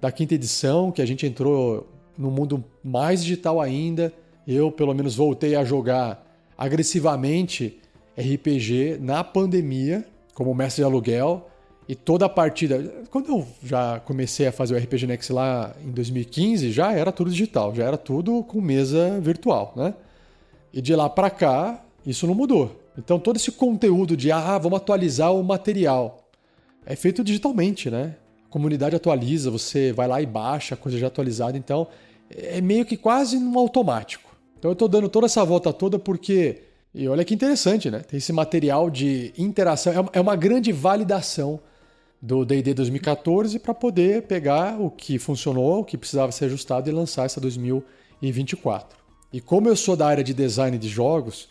Speaker 1: da 5ª edição, que a gente entrou no mundo mais digital ainda, eu pelo menos voltei a jogar agressivamente RPG na pandemia, como mestre de aluguel, e toda a partida... Quando eu já comecei a fazer o RPG Next lá em 2015, já era tudo digital, já era tudo com mesa virtual, né? E de lá para cá, isso não mudou. Então todo esse conteúdo de vamos atualizar o material, é feito digitalmente, né? A comunidade atualiza, você vai lá e baixa a coisa já atualizada, então é meio que quase no automático. Então eu tô dando toda essa volta toda porque... E olha que interessante, né? Tem esse material de interação, é uma grande validação do D&D 2014 para poder pegar o que funcionou, o que precisava ser ajustado e lançar essa 2024. E como eu sou da área de design de jogos,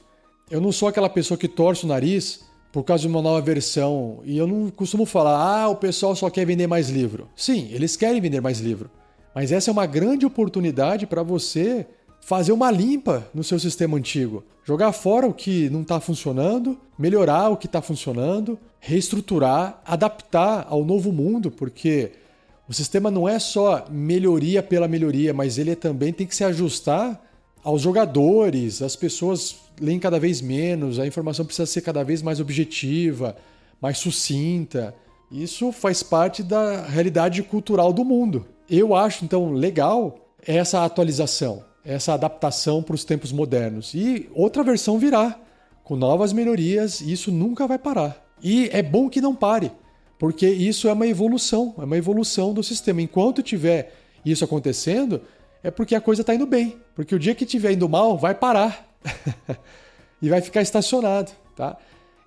Speaker 1: eu não sou aquela pessoa que torce o nariz por causa de uma nova versão. E eu não costumo falar, o pessoal só quer vender mais livro. Sim, eles querem vender mais livro. Mas essa é uma grande oportunidade para você fazer uma limpa no seu sistema antigo. Jogar fora o que não está funcionando, melhorar o que está funcionando, reestruturar, adaptar ao novo mundo, porque o sistema não é só melhoria pela melhoria, mas ele também tem que se ajustar aos jogadores. As pessoas leem cada vez menos, a informação precisa ser cada vez mais objetiva, mais sucinta. Isso faz parte da realidade cultural do mundo. Eu acho, então, legal essa atualização, essa adaptação para os tempos modernos. E outra versão virá, com novas melhorias, e isso nunca vai parar. E é bom que não pare, porque isso é uma evolução do sistema. Enquanto tiver isso acontecendo, é porque a coisa está indo bem. Porque o dia que estiver indo mal, vai parar. E vai ficar estacionado, tá?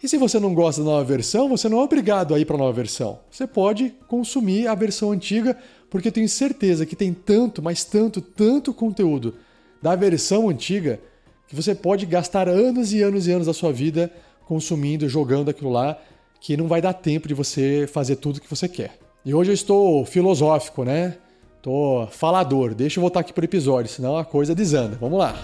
Speaker 1: E se você não gosta da nova versão, você não é obrigado a ir para a nova versão. Você pode consumir a versão antiga, porque eu tenho certeza que tem tanto, mas tanto conteúdo da versão antiga que você pode gastar anos e anos e anos da sua vida consumindo, jogando aquilo lá, que não vai dar tempo de você fazer tudo que você quer. E hoje eu estou filosófico, né? Tô falador. Deixa eu voltar aqui pro episódio, senão a coisa desanda. Vamos lá.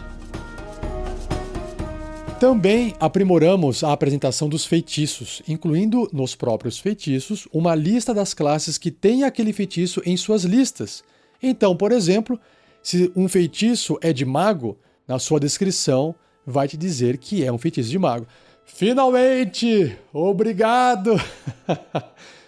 Speaker 1: Também aprimoramos a apresentação dos feitiços, incluindo nos próprios feitiços uma lista das classes que têm aquele feitiço em suas listas. Então, por exemplo, se um feitiço é de mago, na sua descrição vai te dizer que é um feitiço de mago. Finalmente! Obrigado!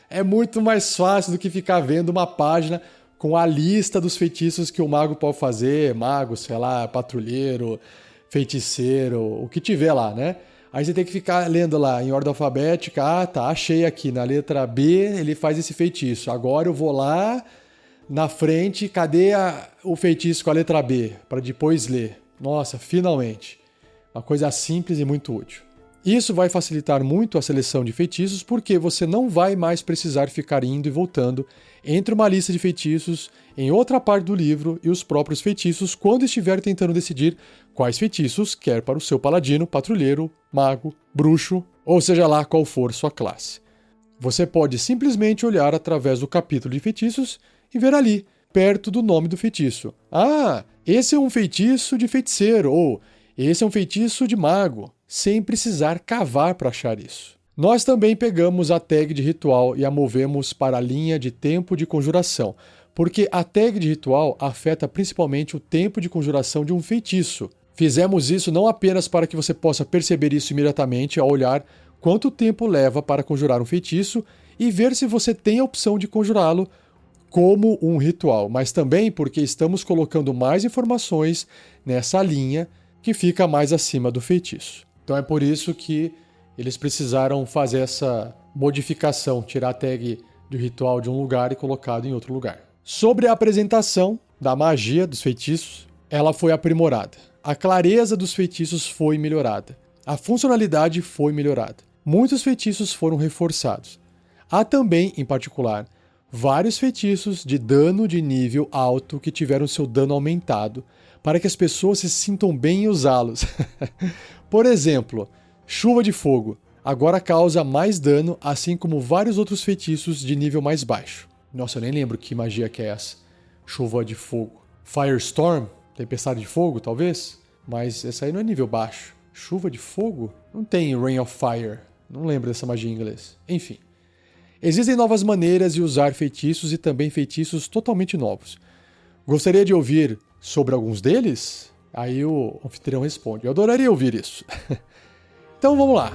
Speaker 1: É muito mais fácil do que ficar vendo uma página com a lista dos feitiços que o mago pode fazer. Mago, sei lá, patrulheiro, feiticeiro, o que tiver lá, né? Aí você tem que ficar lendo lá em ordem alfabética. Tá, achei aqui na letra B, ele faz esse feitiço. Agora eu vou lá na frente, cadê o feitiço com a letra B? Para depois ler. Nossa, finalmente. Uma coisa simples e muito útil. Isso vai facilitar muito a seleção de feitiços porque você não vai mais precisar ficar indo e voltando entre uma lista de feitiços em outra parte do livro e os próprios feitiços quando estiver tentando decidir quais feitiços quer para o seu paladino, patrulheiro, mago, bruxo, ou seja lá qual for sua classe. Você pode simplesmente olhar através do capítulo de feitiços e ver ali, perto do nome do feitiço. Esse é um feitiço de feiticeiro, ou esse é um feitiço de mago, sem precisar cavar para achar isso. Nós também pegamos a tag de ritual e a movemos para a linha de tempo de conjuração, porque a tag de ritual afeta principalmente o tempo de conjuração de um feitiço. Fizemos isso não apenas para que você possa perceber isso imediatamente ao olhar quanto tempo leva para conjurar um feitiço e ver se você tem a opção de conjurá-lo como um ritual, mas também porque estamos colocando mais informações nessa linha que fica mais acima do feitiço. Então é por isso que eles precisaram fazer essa modificação, tirar a tag de ritual de um lugar e colocado em outro lugar. Sobre a apresentação da magia dos feitiços, ela foi aprimorada. a clareza dos feitiços foi melhorada. A funcionalidade foi melhorada. Muitos feitiços foram reforçados. Há também, em particular, vários feitiços de dano de nível alto que tiveram seu dano aumentado, para que as pessoas se sintam bem em usá-los. Por exemplo, Chuva de Fogo agora causa mais dano, assim como vários outros feitiços de nível mais baixo. Nossa, eu nem lembro que magia que é essa. Chuva de Fogo. Firestorm? Tempestade de Fogo, talvez? Mas essa aí não é nível baixo. Chuva de Fogo? Não tem Rain of Fire. Não lembro dessa magia em inglês. Enfim. Existem novas maneiras de usar feitiços e também feitiços totalmente novos. Gostaria de ouvir sobre alguns deles? Aí o anfitrião responde. Eu adoraria ouvir isso. Então vamos lá.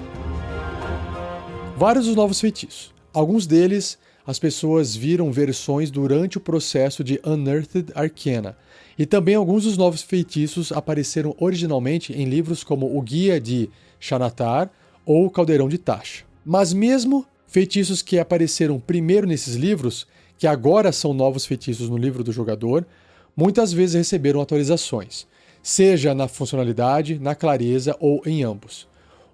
Speaker 1: Vários dos novos feitiços. Alguns deles as pessoas viram versões durante o processo de Unearthed Arcana. E também alguns dos novos feitiços apareceram originalmente em livros como o Guia de Xanatar ou o Caldeirão de Tasha. Mas mesmo feitiços que apareceram primeiro nesses livros, que agora são novos feitiços no livro do jogador, muitas vezes receberam atualizações, seja na funcionalidade, na clareza ou em ambos.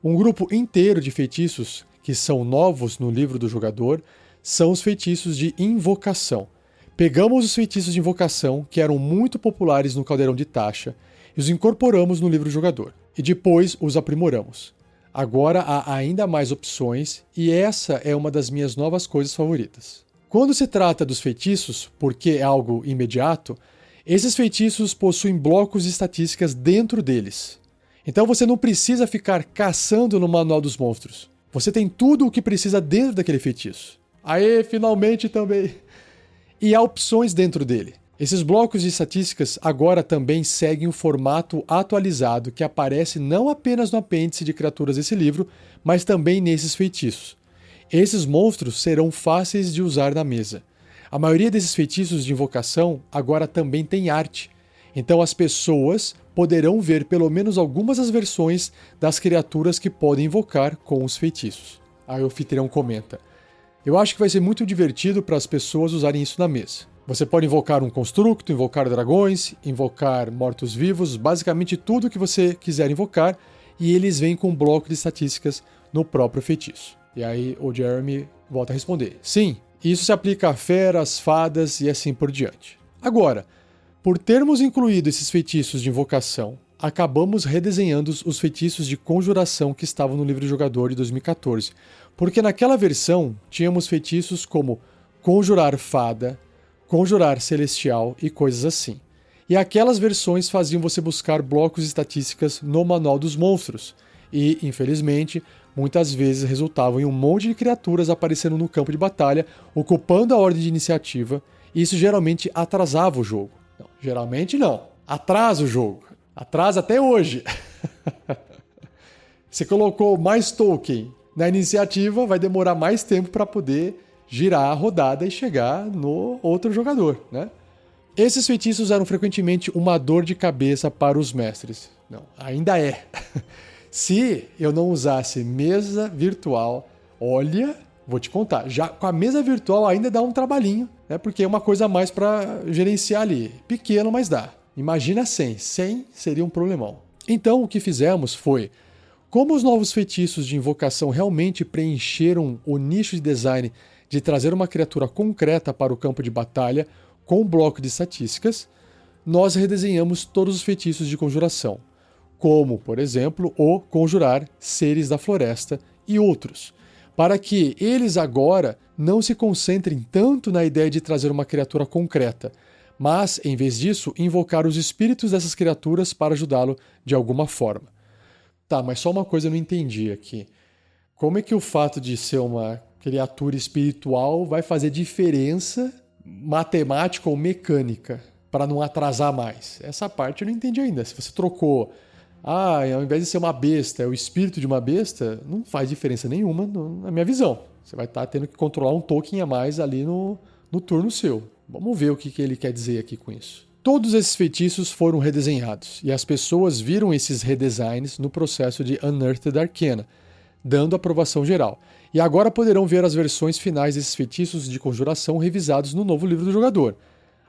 Speaker 1: Um grupo inteiro de feitiços que são novos no livro do jogador são os feitiços de invocação. Pegamos os feitiços de invocação, que eram muito populares no Caldeirão de Tasha, e os incorporamos no livro do jogador, e depois os aprimoramos. Agora há ainda mais opções, e essa é uma das minhas novas coisas favoritas. Quando se trata dos feitiços, porque é algo imediato, esses feitiços possuem blocos de estatísticas dentro deles. Então você não precisa ficar caçando no Manual dos Monstros. Você tem tudo o que precisa dentro daquele feitiço. Aê, finalmente também! E há opções dentro dele. Esses blocos de estatísticas agora também seguem o formato atualizado que aparece não apenas no apêndice de criaturas desse livro, mas também nesses feitiços. Esses monstros serão fáceis de usar na mesa. A maioria desses feitiços de invocação agora também tem arte, então as pessoas poderão ver pelo menos algumas das versões das criaturas que podem invocar com os feitiços. Aí o anfitrião comenta: eu acho que vai ser muito divertido para as pessoas usarem isso na mesa. Você pode invocar um constructo, invocar dragões, invocar mortos-vivos, basicamente tudo que você quiser invocar, e eles vêm com um bloco de estatísticas no próprio feitiço. E aí o Jeremy volta a responder: sim, isso se aplica a feras, fadas e assim por diante. Agora, por termos incluído esses feitiços de invocação, acabamos redesenhando os feitiços de conjuração que estavam no livro do jogador de 2014, porque naquela versão tínhamos feitiços como conjurar fada, conjurar celestial e coisas assim. E aquelas versões faziam você buscar blocos de estatísticas no Manual dos Monstros, e, infelizmente, muitas vezes resultavam em um monte de criaturas aparecendo no campo de batalha, ocupando a ordem de iniciativa, e isso geralmente atrasava o jogo. Não, geralmente não. Atrasa o jogo. Atrasa até hoje. Você colocou mais token na iniciativa, vai demorar mais tempo para poder girar a rodada e chegar no outro jogador, né? Esses feitiços eram frequentemente uma dor de cabeça para os mestres. Não, ainda é. Se eu não usasse mesa virtual, olha, vou te contar, já com a mesa virtual ainda dá um trabalhinho, né? Porque é uma coisa a mais para gerenciar ali. Pequeno, mas dá. Imagina 100. 100 seria um problemão. Então, o que fizemos foi, como os novos feitiços de invocação realmente preencheram o nicho de design de trazer uma criatura concreta para o campo de batalha com um bloco de estatísticas, nós redesenhamos todos os feitiços de conjuração, como, por exemplo, o conjurar seres da floresta e outros, para que eles agora não se concentrem tanto na ideia de trazer uma criatura concreta, mas, em vez disso, invocar os espíritos dessas criaturas para ajudá-lo de alguma forma. Tá, mas só uma coisa eu não entendi aqui. Como é que o fato de ser uma criatura espiritual vai fazer diferença matemática ou mecânica para não atrasar mais? Essa parte eu não entendi ainda. Se você trocou, ao invés de ser uma besta, é o espírito de uma besta, não faz diferença nenhuma na minha visão. Você vai estar tendo que controlar um token a mais ali no turno seu. Vamos ver o que ele quer dizer aqui com isso. Todos esses feitiços foram redesenhados, e as pessoas viram esses redesigns no processo de Unearthed Arcana, dando aprovação geral. E agora poderão ver as versões finais desses feitiços de conjuração revisados no novo livro do jogador,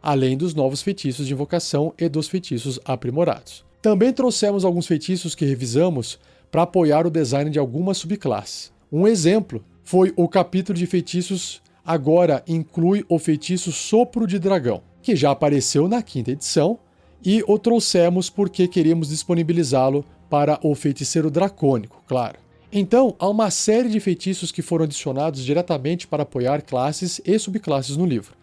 Speaker 1: além dos novos feitiços de invocação e dos feitiços aprimorados. Também trouxemos alguns feitiços que revisamos para apoiar o design de algumas subclasses. Um exemplo foi o capítulo de feitiços agora inclui o feitiço Sopro de Dragão, que já apareceu na 5ª edição, e o trouxemos porque queríamos disponibilizá-lo para o feiticeiro dracônico, claro. Então, há uma série de feitiços que foram adicionados diretamente para apoiar classes e subclasses no livro.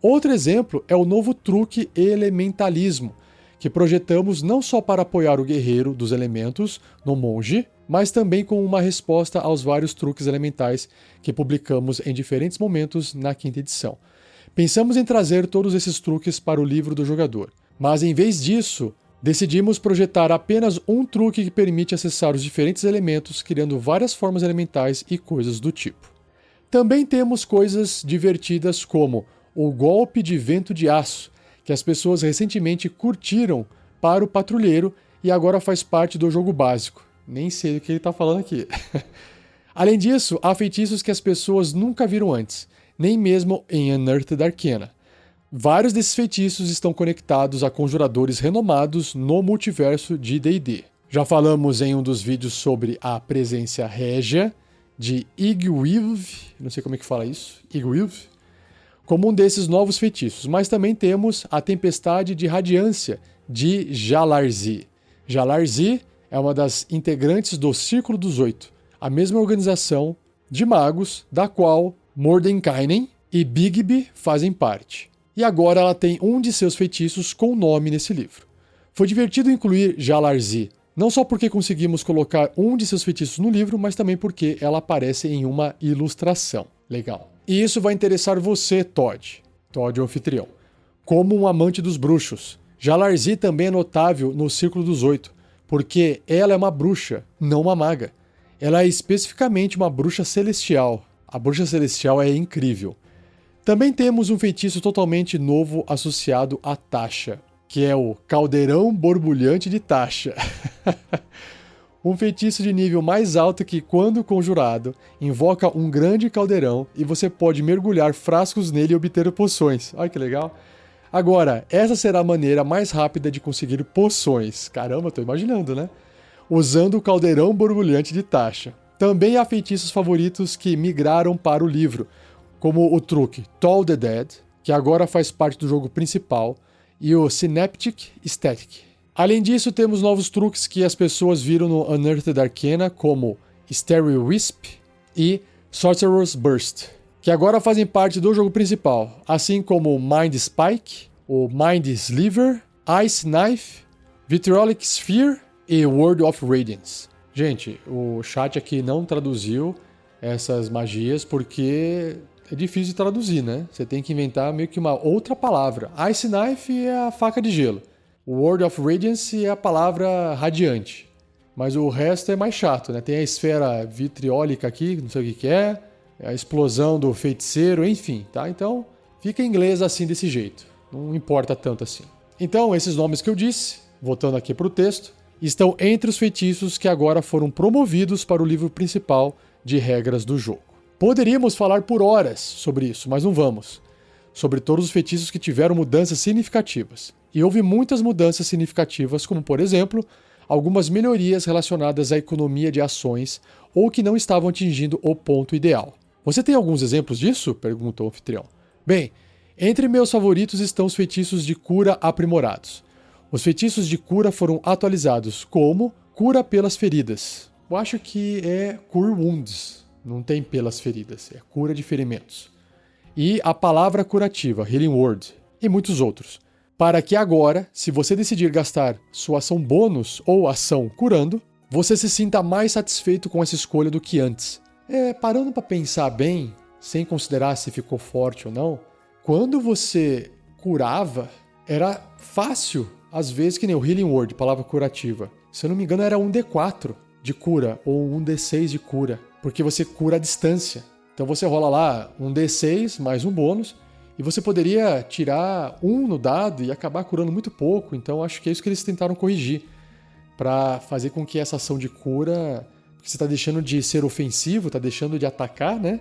Speaker 1: Outro exemplo é o novo truque Elementalismo, que projetamos não só para apoiar o guerreiro dos elementos no monge, mas também como uma resposta aos vários truques elementais que publicamos em diferentes momentos na 5ª edição. Pensamos em trazer todos esses truques para o livro do jogador, mas em vez disso, decidimos projetar apenas um truque que permite acessar os diferentes elementos, criando várias formas elementais e coisas do tipo. Também temos coisas divertidas como o golpe de vento de aço, que as pessoas recentemente curtiram para o patrulheiro e agora faz parte do jogo básico. Nem sei o que ele está falando aqui. Além disso, há feitiços que as pessoas nunca viram antes, nem mesmo em Unearthed Arcana. Vários desses feitiços estão conectados a conjuradores renomados no multiverso de D&D. Já falamos em um dos vídeos sobre a presença régia de Igwilv, não sei como é que fala isso, Igwilv, como um desses novos feitiços, mas também temos a Tempestade de Radiância de Jalarzi. Jalarzi é uma das integrantes do Círculo dos Oito, a mesma organização de magos da qual Mordenkainen e Bigby fazem parte. E agora ela tem um de seus feitiços com nome nesse livro. Foi divertido incluir Jalarzi, não só porque conseguimos colocar um de seus feitiços no livro, mas também porque ela aparece em uma ilustração. Legal. E isso vai interessar você, Todd, o anfitrião, como um amante dos bruxos. Jalarzi também é notável no Círculo dos Oito, porque ela é uma bruxa, não uma maga. Ela é especificamente uma bruxa celestial. A bruxa celestial é incrível. Também temos um feitiço totalmente novo associado a Tasha, que é o Caldeirão Borbulhante de Tasha. Um feitiço de nível mais alto que, quando conjurado, invoca um grande caldeirão e você pode mergulhar frascos nele e obter poções. Olha que legal. Agora, essa será a maneira mais rápida de conseguir poções. Caramba, tô imaginando, né? Usando o Caldeirão Borbulhante de Tasha. Também há feitiços favoritos que migraram para o livro, como o truque Toll the Dead, que agora faz parte do jogo principal, e o Synaptic Static. Além disso, temos novos truques que as pessoas viram no Unearthed Arcana, como Stereo Wisp e Sorcerer's Burst, que agora fazem parte do jogo principal, assim como Mind Spike, o Mind Sliver, Ice Knife, Vitriolic Sphere e Word of Radiance. Gente, o chat aqui não traduziu essas magias porque é difícil de traduzir, né? Você tem que inventar meio que uma outra palavra. Ice Knife é a faca de gelo. O Word of Radiance é a palavra radiante. Mas o resto é mais chato, né? Tem a esfera vitriólica aqui, não sei o que é, a explosão do feiticeiro, enfim, tá? Então, fica em inglês assim desse jeito. Não importa tanto assim. Então, esses nomes que eu disse, voltando aqui para o texto, estão entre os feitiços que agora foram promovidos para o livro principal de regras do jogo. Poderíamos falar por horas sobre isso, mas não vamos. Sobre todos os feitiços que tiveram mudanças significativas. E houve muitas mudanças significativas, como, por exemplo, algumas melhorias relacionadas à economia de ações ou que não estavam atingindo o ponto ideal. Você tem alguns exemplos disso? Perguntou o anfitrião. Bem, entre meus favoritos estão os feitiços de cura aprimorados. Os feitiços de cura foram atualizados como cura pelas feridas. Eu acho que é Cure Wounds. Não tem pelas feridas, é cura de ferimentos. E a palavra curativa, Healing Word, e muitos outros. Para que agora, se você decidir gastar sua ação bônus ou ação curando, você se sinta mais satisfeito com essa escolha do que antes. Parando para pensar bem, sem considerar se ficou forte ou não, quando você curava, era fácil, às vezes, que nem o Healing Word, palavra curativa. Se eu não me engano, era um D4 de cura ou um D6 de cura, porque você cura à distância. Então você rola lá um D6 mais um bônus, e você poderia tirar um no dado e acabar curando muito pouco. Então acho que é isso que eles tentaram corrigir, para fazer com que essa ação de cura, porque você está deixando de ser ofensivo, está deixando de atacar, né?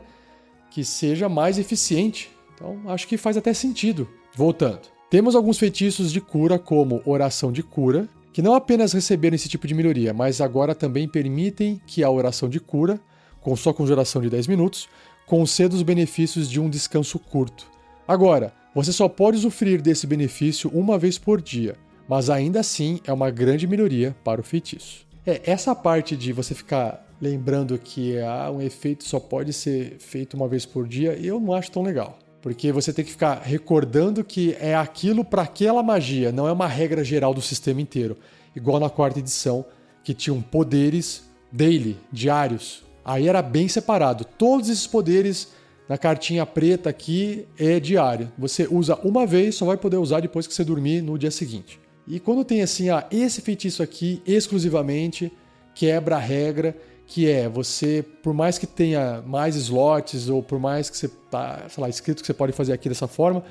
Speaker 1: Que seja mais eficiente. Então acho que faz até sentido. Voltando. Temos alguns feitiços de cura, como Oração de Cura, que não apenas receberam esse tipo de melhoria, mas agora também permitem que a oração de cura, com sua conjuração de 10 minutos, conceda os benefícios de um descanso curto. Agora, você só pode usufruir desse benefício uma vez por dia, mas ainda assim é uma grande melhoria para o feitiço. Essa parte de você ficar lembrando que um efeito só pode ser feito uma vez por dia, eu não acho tão legal. Porque você tem que ficar recordando que é aquilo para aquela magia, não é uma regra geral do sistema inteiro. Igual na quarta edição, que tinham poderes daily, diários. Aí era bem separado. Todos esses poderes na cartinha preta aqui é diário. Você usa uma vez, só vai poder usar depois que você dormir no dia seguinte. E quando tem assim, esse feitiço aqui exclusivamente quebra a regra, que é você, por mais que tenha mais slots ou por mais que você tá, escrito que você pode fazer aqui dessa forma,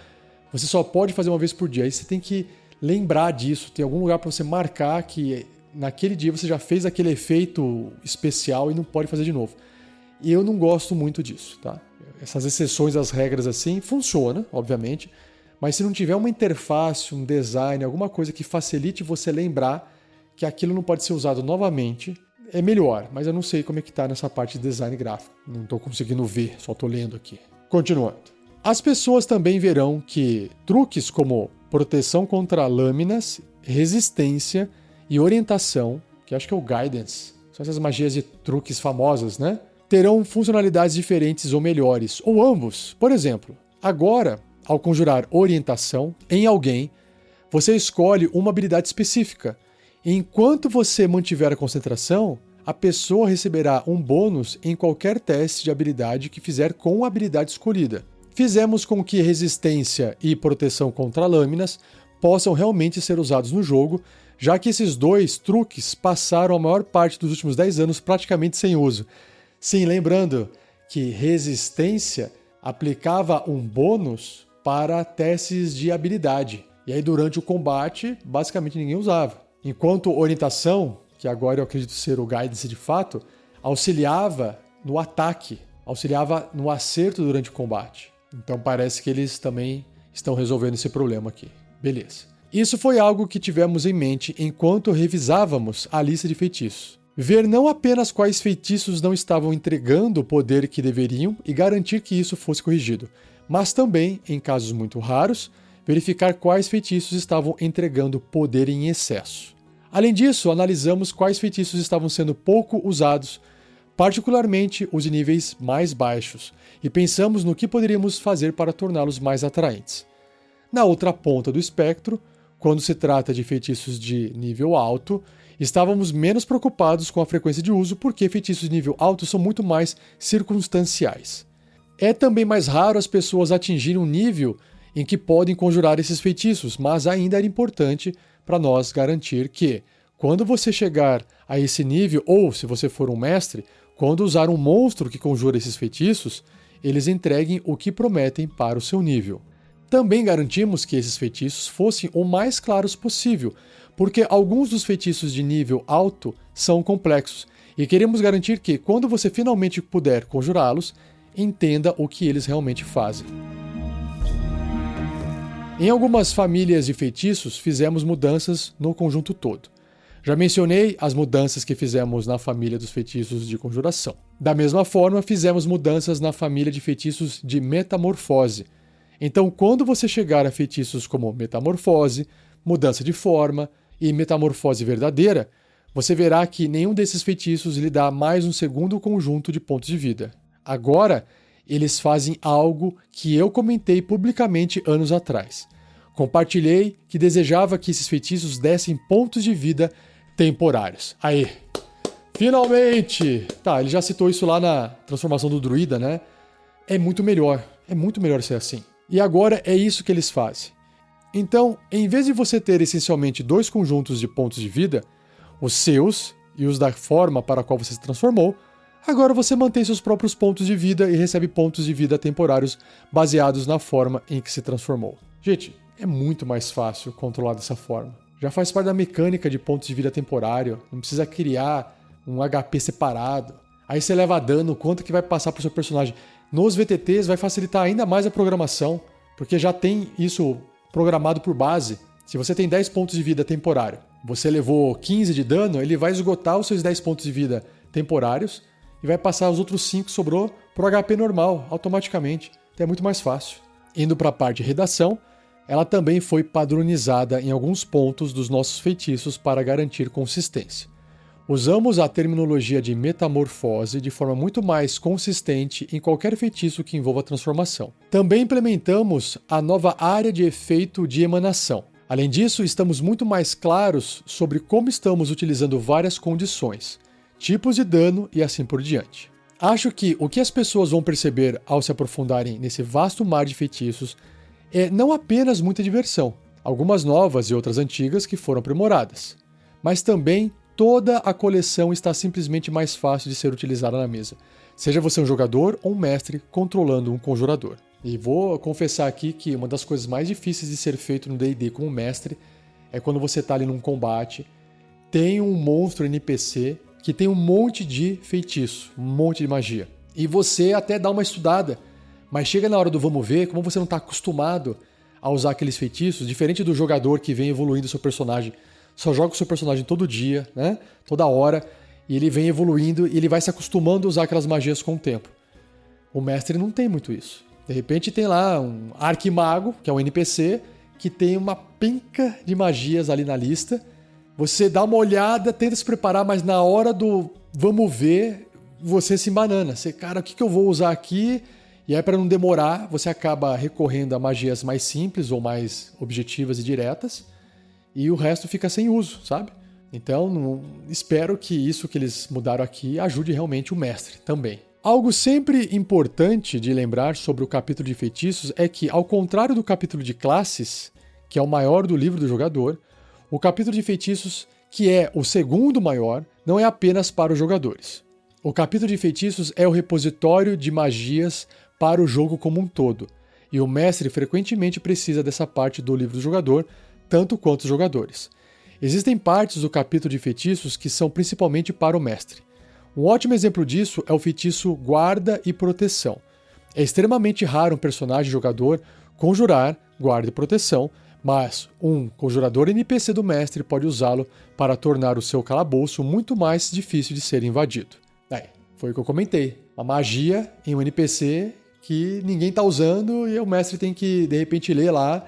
Speaker 1: você só pode fazer uma vez por dia. Aí você tem que lembrar disso, tem algum lugar para você marcar que naquele dia você já fez aquele efeito especial e não pode fazer de novo. E eu não gosto muito disso, tá? Essas exceções às regras assim funcionam, obviamente, mas se não tiver uma interface, um design, alguma coisa que facilite você lembrar que aquilo não pode ser usado novamente, é melhor, mas eu não sei como é que tá nessa parte de design gráfico. Não estou conseguindo ver, só estou lendo aqui. Continuando. As pessoas também verão que truques como proteção contra lâminas, resistência e orientação, que acho que é o Guidance, são essas magias de truques famosas, né? Terão funcionalidades diferentes ou melhores, ou ambos. Por exemplo, agora, ao conjurar orientação em alguém, você escolhe uma habilidade específica. Enquanto você mantiver a concentração, a pessoa receberá um bônus em qualquer teste de habilidade que fizer com a habilidade escolhida. Fizemos com que resistência e proteção contra lâminas possam realmente ser usados no jogo, já que esses dois truques passaram a maior parte dos últimos 10 anos praticamente sem uso. Sim, lembrando que resistência aplicava um bônus para testes de habilidade. E aí durante o combate, basicamente ninguém usava. Enquanto orientação, que agora eu acredito ser o Guidance de fato, auxiliava no ataque, auxiliava no acerto durante o combate. Então parece que eles também estão resolvendo esse problema aqui. Beleza. Isso foi algo que tivemos em mente enquanto revisávamos a lista de feitiços. Ver não apenas quais feitiços não estavam entregando o poder que deveriam e garantir que isso fosse corrigido, mas também, em casos muito raros, verificar quais feitiços estavam entregando poder em excesso. Além disso, analisamos quais feitiços estavam sendo pouco usados, particularmente os de níveis mais baixos, e pensamos no que poderíamos fazer para torná-los mais atraentes. Na outra ponta do espectro, quando se trata de feitiços de nível alto, estávamos menos preocupados com a frequência de uso porque feitiços de nível alto são muito mais circunstanciais. É também mais raro as pessoas atingirem um nível em que podem conjurar esses feitiços, mas ainda era importante para nós garantir que, quando você chegar a esse nível, ou se você for um mestre, quando usar um monstro que conjura esses feitiços, eles entreguem o que prometem para o seu nível. Também garantimos que esses feitiços fossem o mais claros possível, porque alguns dos feitiços de nível alto são complexos, e queremos garantir que, quando você finalmente puder conjurá-los, entenda o que eles realmente fazem. Em algumas famílias de feitiços, fizemos mudanças no conjunto todo. Já mencionei as mudanças que fizemos na família dos feitiços de conjuração. Da mesma forma, fizemos mudanças na família de feitiços de metamorfose. Então, quando você chegar a feitiços como metamorfose, mudança de forma e metamorfose verdadeira, você verá que nenhum desses feitiços lhe dá mais um segundo conjunto de pontos de vida. Agora, eles fazem algo que eu comentei publicamente anos atrás. Compartilhei que desejava que esses feitiços dessem pontos de vida temporários. Aê! Finalmente! Tá, ele já citou isso lá na transformação do druida, né? É muito melhor ser assim. E agora é isso que eles fazem. Então, em vez de você ter essencialmente dois conjuntos de pontos de vida, os seus e os da forma para a qual você se transformou, agora você mantém seus próprios pontos de vida e recebe pontos de vida temporários baseados na forma em que se transformou. Gente, é muito mais fácil controlar dessa forma. Já faz parte da mecânica de pontos de vida temporário, não precisa criar um HP separado. Aí você leva dano, quanto que vai passar para o seu personagem. Nos VTTs vai facilitar ainda mais a programação, porque já tem isso programado por base. Se você tem 10 pontos de vida temporário Você levou 15 de dano, ele vai esgotar os seus 10 pontos de vida temporários e vai passar os outros 5 que sobrou pro HP normal, automaticamente. Então é muito mais fácil. Indo para a parte de redação, ela também foi padronizada em alguns pontos dos nossos feitiços para garantir consistência. Usamos a terminologia de metamorfose de forma muito mais consistente em qualquer feitiço que envolva transformação. Também implementamos a nova área de efeito de emanação. Além disso, estamos muito mais claros sobre como estamos utilizando várias condições, tipos de dano e assim por diante. Acho que o que as pessoas vão perceber ao se aprofundarem nesse vasto mar de feitiços é não apenas muita diversão, algumas novas e outras antigas que foram aprimoradas, mas também toda a coleção está simplesmente mais fácil de ser utilizada na mesa, seja você um jogador ou um mestre controlando um conjurador. E vou confessar aqui que uma das coisas mais difíceis de ser feito no D&D como mestre é quando você está ali num combate, tem um monstro NPC que tem um monte de feitiço, um monte de magia, e você até dá uma estudada, mas chega na hora do vamos ver, como você não está acostumado a usar aqueles feitiços, diferente do jogador que vem evoluindo o seu personagem, só joga o seu personagem todo dia, né? Toda hora, e ele vem evoluindo e ele vai se acostumando a usar aquelas magias com o tempo. O mestre não tem muito isso. De repente tem lá um arquimago, que é um NPC, que tem uma penca de magias ali na lista. Você dá uma olhada, tenta se preparar, mas na hora do vamos ver, você se embanana. Você, cara, o que eu vou usar aqui? E aí, para não demorar, você acaba recorrendo a magias mais simples ou mais objetivas e diretas, e o resto fica sem uso, sabe? Então, espero que isso que eles mudaram aqui ajude realmente o mestre também. Algo sempre importante de lembrar sobre o capítulo de feitiços é que, ao contrário do capítulo de classes, que é o maior do livro do jogador, o capítulo de feitiços, que é o segundo maior, não é apenas para os jogadores. O capítulo de feitiços é o repositório de magias para o jogo como um todo, e o mestre frequentemente precisa dessa parte do livro do jogador, tanto quanto os jogadores. Existem partes do capítulo de feitiços que são principalmente para o mestre. Um ótimo exemplo disso é o feitiço Guarda e Proteção. É extremamente raro um personagem jogador conjurar Guarda e Proteção, mas um conjurador NPC do mestre pode usá-lo para tornar o seu calabouço muito mais difícil de ser invadido. Foi o que eu comentei. Uma magia em um NPC que ninguém está usando e o mestre tem que, de repente, ler lá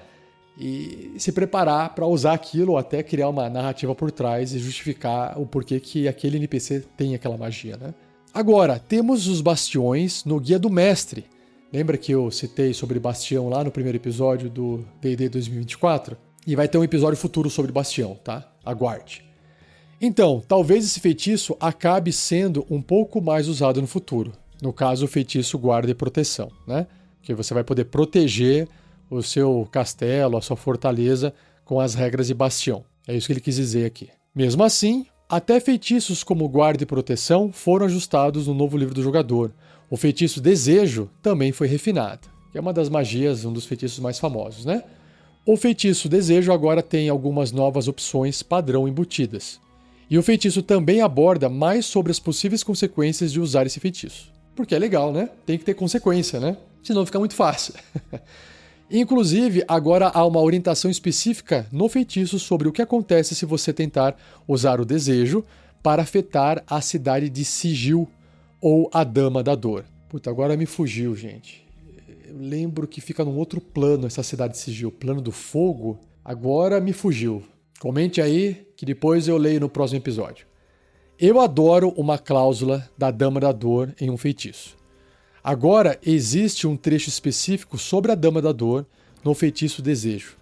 Speaker 1: e se preparar para usar aquilo ou até criar uma narrativa por trás e justificar o porquê que aquele NPC tem aquela magia, né? Agora, temos os bastiões no Guia do Mestre. Lembra que eu citei sobre Bastião lá no primeiro episódio do D&D 2024? E vai ter um episódio futuro sobre Bastião, tá? Aguarde. Então, talvez esse feitiço acabe sendo um pouco mais usado no futuro. No caso, o feitiço Guarda e Proteção, né? Que você vai poder proteger o seu castelo, a sua fortaleza, com as regras de Bastião. É isso que ele quis dizer aqui. Mesmo assim, até feitiços como Guarda e Proteção foram ajustados no novo livro do jogador. O feitiço Desejo também foi refinado, que é uma das magias, um dos feitiços mais famosos, né? O feitiço Desejo agora tem algumas novas opções padrão embutidas. E o feitiço também aborda mais sobre as possíveis consequências de usar esse feitiço. Porque é legal, né? Tem que ter consequência, né? Senão fica muito fácil. Inclusive, agora há uma orientação específica no feitiço sobre o que acontece se você tentar usar o desejo para afetar a cidade de Sigil ou a Dama da Dor. Puta, agora me fugiu, gente. Eu lembro que fica num outro plano essa cidade de Sigil, plano do fogo. Agora me fugiu. Comente aí que depois eu leio no próximo episódio. Eu adoro uma cláusula da Dama da Dor em um feitiço. Agora existe um trecho específico sobre a Dama da Dor no feitiço Desejo.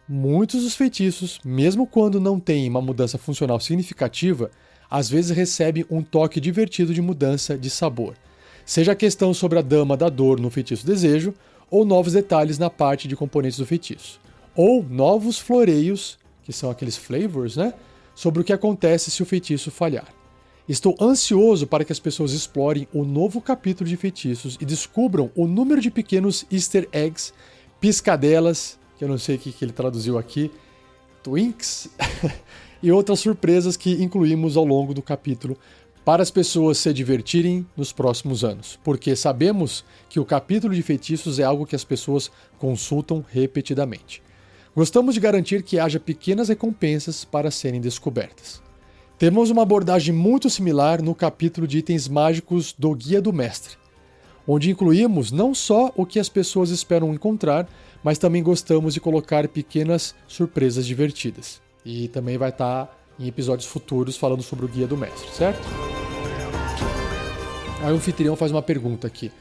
Speaker 1: Muitos dos feitiços, mesmo quando não têm uma mudança funcional significativa, às vezes recebem um toque divertido de mudança de sabor. Seja a questão sobre a Dama da Dor no feitiço Desejo, ou novos detalhes na parte de componentes do feitiço. Ou novos floreios, que são aqueles flavors, né? Sobre o que acontece se o feitiço falhar. Estou ansioso para que as pessoas explorem o novo capítulo de feitiços e descubram o número de pequenos easter eggs, piscadelas, que eu não sei o que ele traduziu aqui, twinks, e outras surpresas que incluímos ao longo do capítulo para as pessoas se divertirem nos próximos anos, porque sabemos que o capítulo de feitiços é algo que as pessoas consultam repetidamente. Gostamos de garantir que haja pequenas recompensas para serem descobertas. Temos uma abordagem muito similar no capítulo de itens mágicos do Guia do Mestre, onde incluímos não só o que as pessoas esperam encontrar, mas também gostamos de colocar pequenas surpresas divertidas. E também vai estar em episódios futuros falando sobre o Guia do Mestre, certo? Aí o anfitrião faz uma pergunta aqui.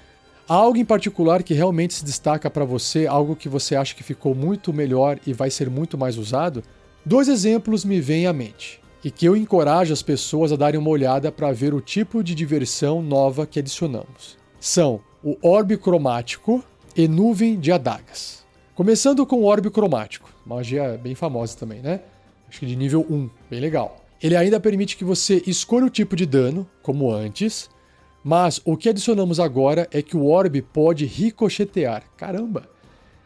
Speaker 1: Há algo em particular que realmente se destaca para você, algo que você acha que ficou muito melhor e vai ser muito mais usado? 2 exemplos me vêm à mente, e que eu encorajo as pessoas a darem uma olhada para ver o tipo de diversão nova que adicionamos. São o orbe cromático e nuvem de adagas. Começando com o orbe cromático, magia bem famosa também, né? Acho que de nível 1, bem legal. Ele ainda permite que você escolha o tipo de dano, como antes, mas o que adicionamos agora é que o orbe pode ricochetear. Caramba!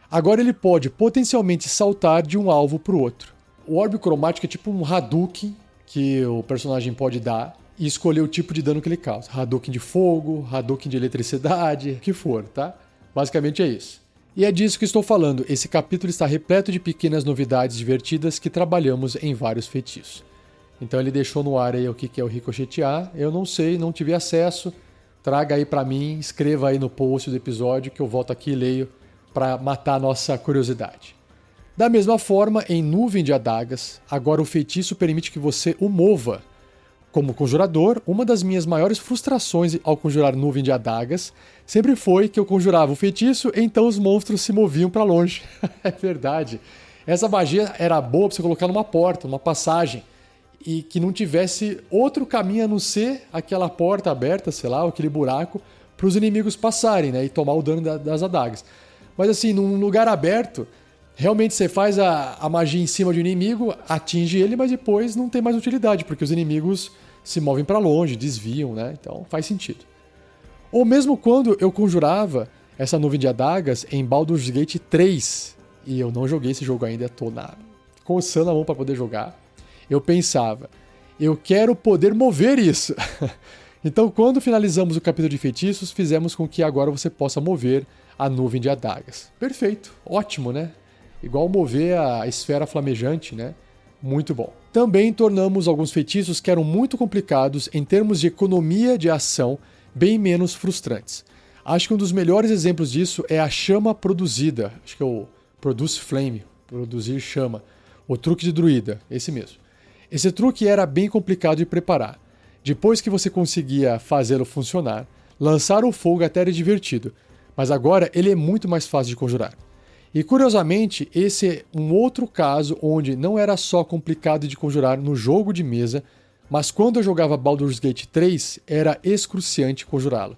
Speaker 1: Agora ele pode potencialmente saltar de um alvo para o outro. O orbe cromático é tipo um Hadouken que o personagem pode dar e escolher o tipo de dano que ele causa. Hadouken de fogo, Hadouken de eletricidade, o que for, tá? Basicamente é isso. E é disso que estou falando. Esse capítulo está repleto de pequenas novidades divertidas que trabalhamos em vários feitiços. Então ele deixou no ar aí o que é o ricochetear. Eu não sei, não tive acesso. Traga aí pra mim, escreva aí no post do episódio que eu volto aqui e leio para matar a nossa curiosidade. Da mesma forma, em Nuvem de Adagas, agora o feitiço permite que você o mova. Como conjurador, uma das minhas maiores frustrações ao conjurar Nuvem de Adagas sempre foi que eu conjurava o feitiço, então os monstros se moviam para longe. É verdade. Essa magia era boa para você colocar numa porta, numa passagem, e que não tivesse outro caminho a não ser aquela porta aberta, sei lá, aquele buraco, para os inimigos passarem, né, e tomar o dano das adagas. Mas assim, num lugar aberto, realmente você faz a magia em cima de um inimigo, atinge ele, mas depois não tem mais utilidade, porque os inimigos se movem para longe, desviam, né? Então faz sentido. Ou mesmo quando eu conjurava essa nuvem de adagas em Baldur's Gate 3, e eu não joguei esse jogo ainda, tô coçando a mão para poder jogar, eu pensava, eu quero poder mover isso. Então, quando finalizamos o capítulo de feitiços, fizemos com que agora você possa mover a nuvem de adagas. Perfeito, ótimo, né? Igual mover a esfera flamejante, né? Muito bom. Também tornamos alguns feitiços que eram muito complicados em termos de economia de ação, bem menos frustrantes. Acho que um dos melhores exemplos disso é a chama produzida. Acho que é o Produce Flame, produzir chama. O truque de druida, esse mesmo. Esse truque era bem complicado de preparar. Depois que você conseguia fazê-lo funcionar, lançar o fogo até era divertido, mas agora ele é muito mais fácil de conjurar. E curiosamente, esse é um outro caso onde não era só complicado de conjurar no jogo de mesa, mas quando eu jogava Baldur's Gate 3, era excruciante conjurá-lo.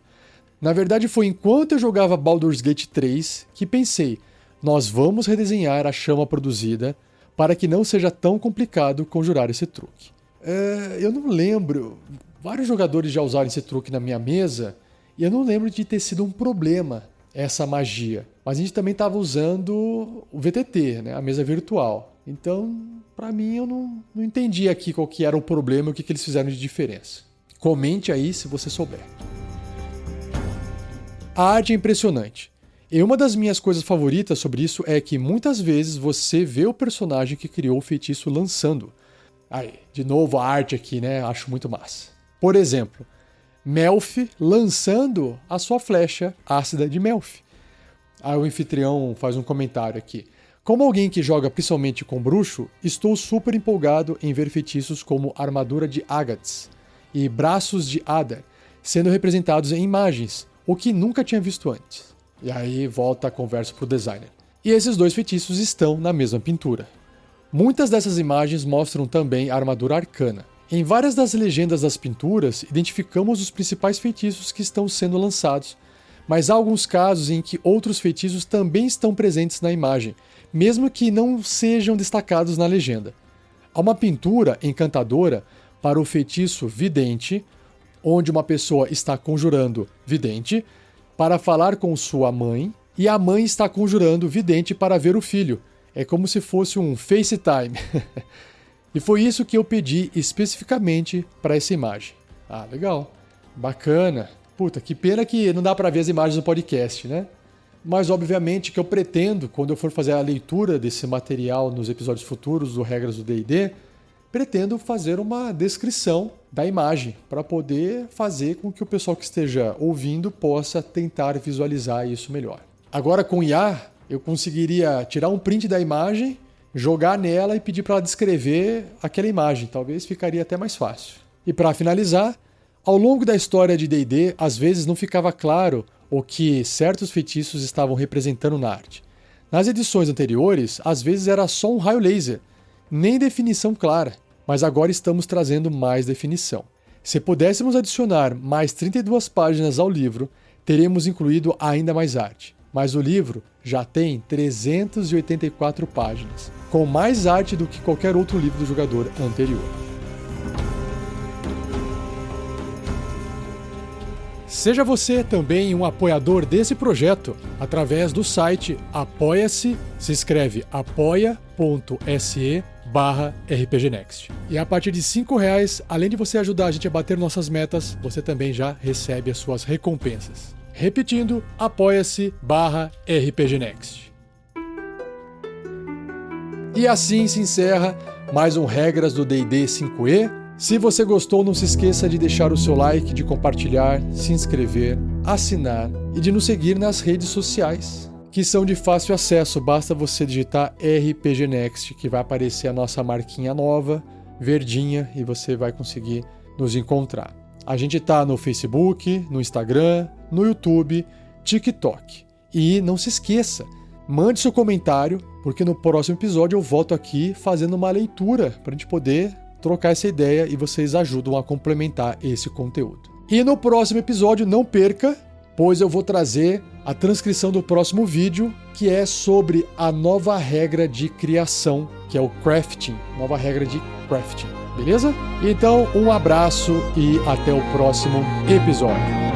Speaker 1: Na verdade, foi enquanto eu jogava Baldur's Gate 3 que pensei, nós vamos redesenhar a chama produzida para que não seja tão complicado conjurar esse truque. Eu não lembro, vários jogadores já usaram esse truque na minha mesa, e eu não lembro de ter sido um problema essa magia. Mas a gente também estava usando o VTT, né, a mesa virtual. Então, para mim, eu não entendi aqui qual que era o problema e o que eles fizeram de diferença. Comente aí se você souber. A arte é impressionante. E uma das minhas coisas favoritas sobre isso é que muitas vezes você vê o personagem que criou o feitiço lançando. Aí, de novo a arte aqui, né? Acho muito massa. Por exemplo, Melf lançando a sua flecha ácida de Melf. Aí o anfitrião faz um comentário aqui. Como alguém que joga principalmente com bruxo, estou super empolgado em ver feitiços como armadura de Agats e braços de Adar sendo representados em imagens, o que nunca tinha visto antes. E aí volta a conversa pro designer. E esses 2 feitiços estão na mesma pintura. Muitas dessas imagens mostram também a armadura arcana. Em várias das legendas das pinturas, identificamos os principais feitiços que estão sendo lançados, mas há alguns casos em que outros feitiços também estão presentes na imagem, mesmo que não sejam destacados na legenda. Há uma pintura encantadora para o feitiço Vidente, onde uma pessoa está conjurando Vidente para falar com sua mãe, e a mãe está conjurando Vidente para ver o filho. É como se fosse um FaceTime. E foi isso que eu pedi especificamente para essa imagem. Legal. Bacana. Puta, que pena que não dá para ver as imagens do podcast, né? mas obviamente que eu pretendo, quando eu for fazer a leitura desse material nos episódios futuros do Regras do D&D, pretendo fazer uma descrição da imagem para poder fazer com que o pessoal que esteja ouvindo possa tentar visualizar isso melhor. Agora com IA, eu conseguiria tirar um print da imagem, jogar nela e pedir para ela descrever aquela imagem. Talvez ficaria até mais fácil. E para finalizar, ao longo da história de D&D, às vezes não ficava claro o que certos feitiços estavam representando na arte. Nas edições anteriores, às vezes era só um raio laser, nem definição clara, mas agora estamos trazendo mais definição. Se pudéssemos adicionar mais 32 páginas ao livro, teríamos incluído ainda mais arte. Mas o livro já tem 384 páginas, com mais arte do que qualquer outro livro do jogador anterior. Seja você também um apoiador desse projeto através do site Apoia-se, se escreve apoia.se/rpgnext. E a partir de R$5, além de você ajudar a gente a bater nossas metas, você também já recebe as suas recompensas. Repetindo, apoia-se/rpgnext. E assim se encerra mais um Regras do D&D 5e. Se você gostou, não se esqueça de deixar o seu like, de compartilhar, se inscrever, assinar e de nos seguir nas redes sociais, que são de fácil acesso. Basta você digitar RPG Next, que vai aparecer a nossa marquinha nova, verdinha, e você vai conseguir nos encontrar. A gente está no Facebook, no Instagram, no YouTube, TikTok. E não se esqueça, mande seu comentário, porque no próximo episódio eu volto aqui fazendo uma leitura para a gente poder trocar essa ideia e vocês ajudam a complementar esse conteúdo. E no próximo episódio, não perca, pois eu vou trazer a transcrição do próximo vídeo, que é sobre a nova regra de criação, que é o crafting, nova regra de crafting, beleza? Então, um abraço e até o próximo episódio.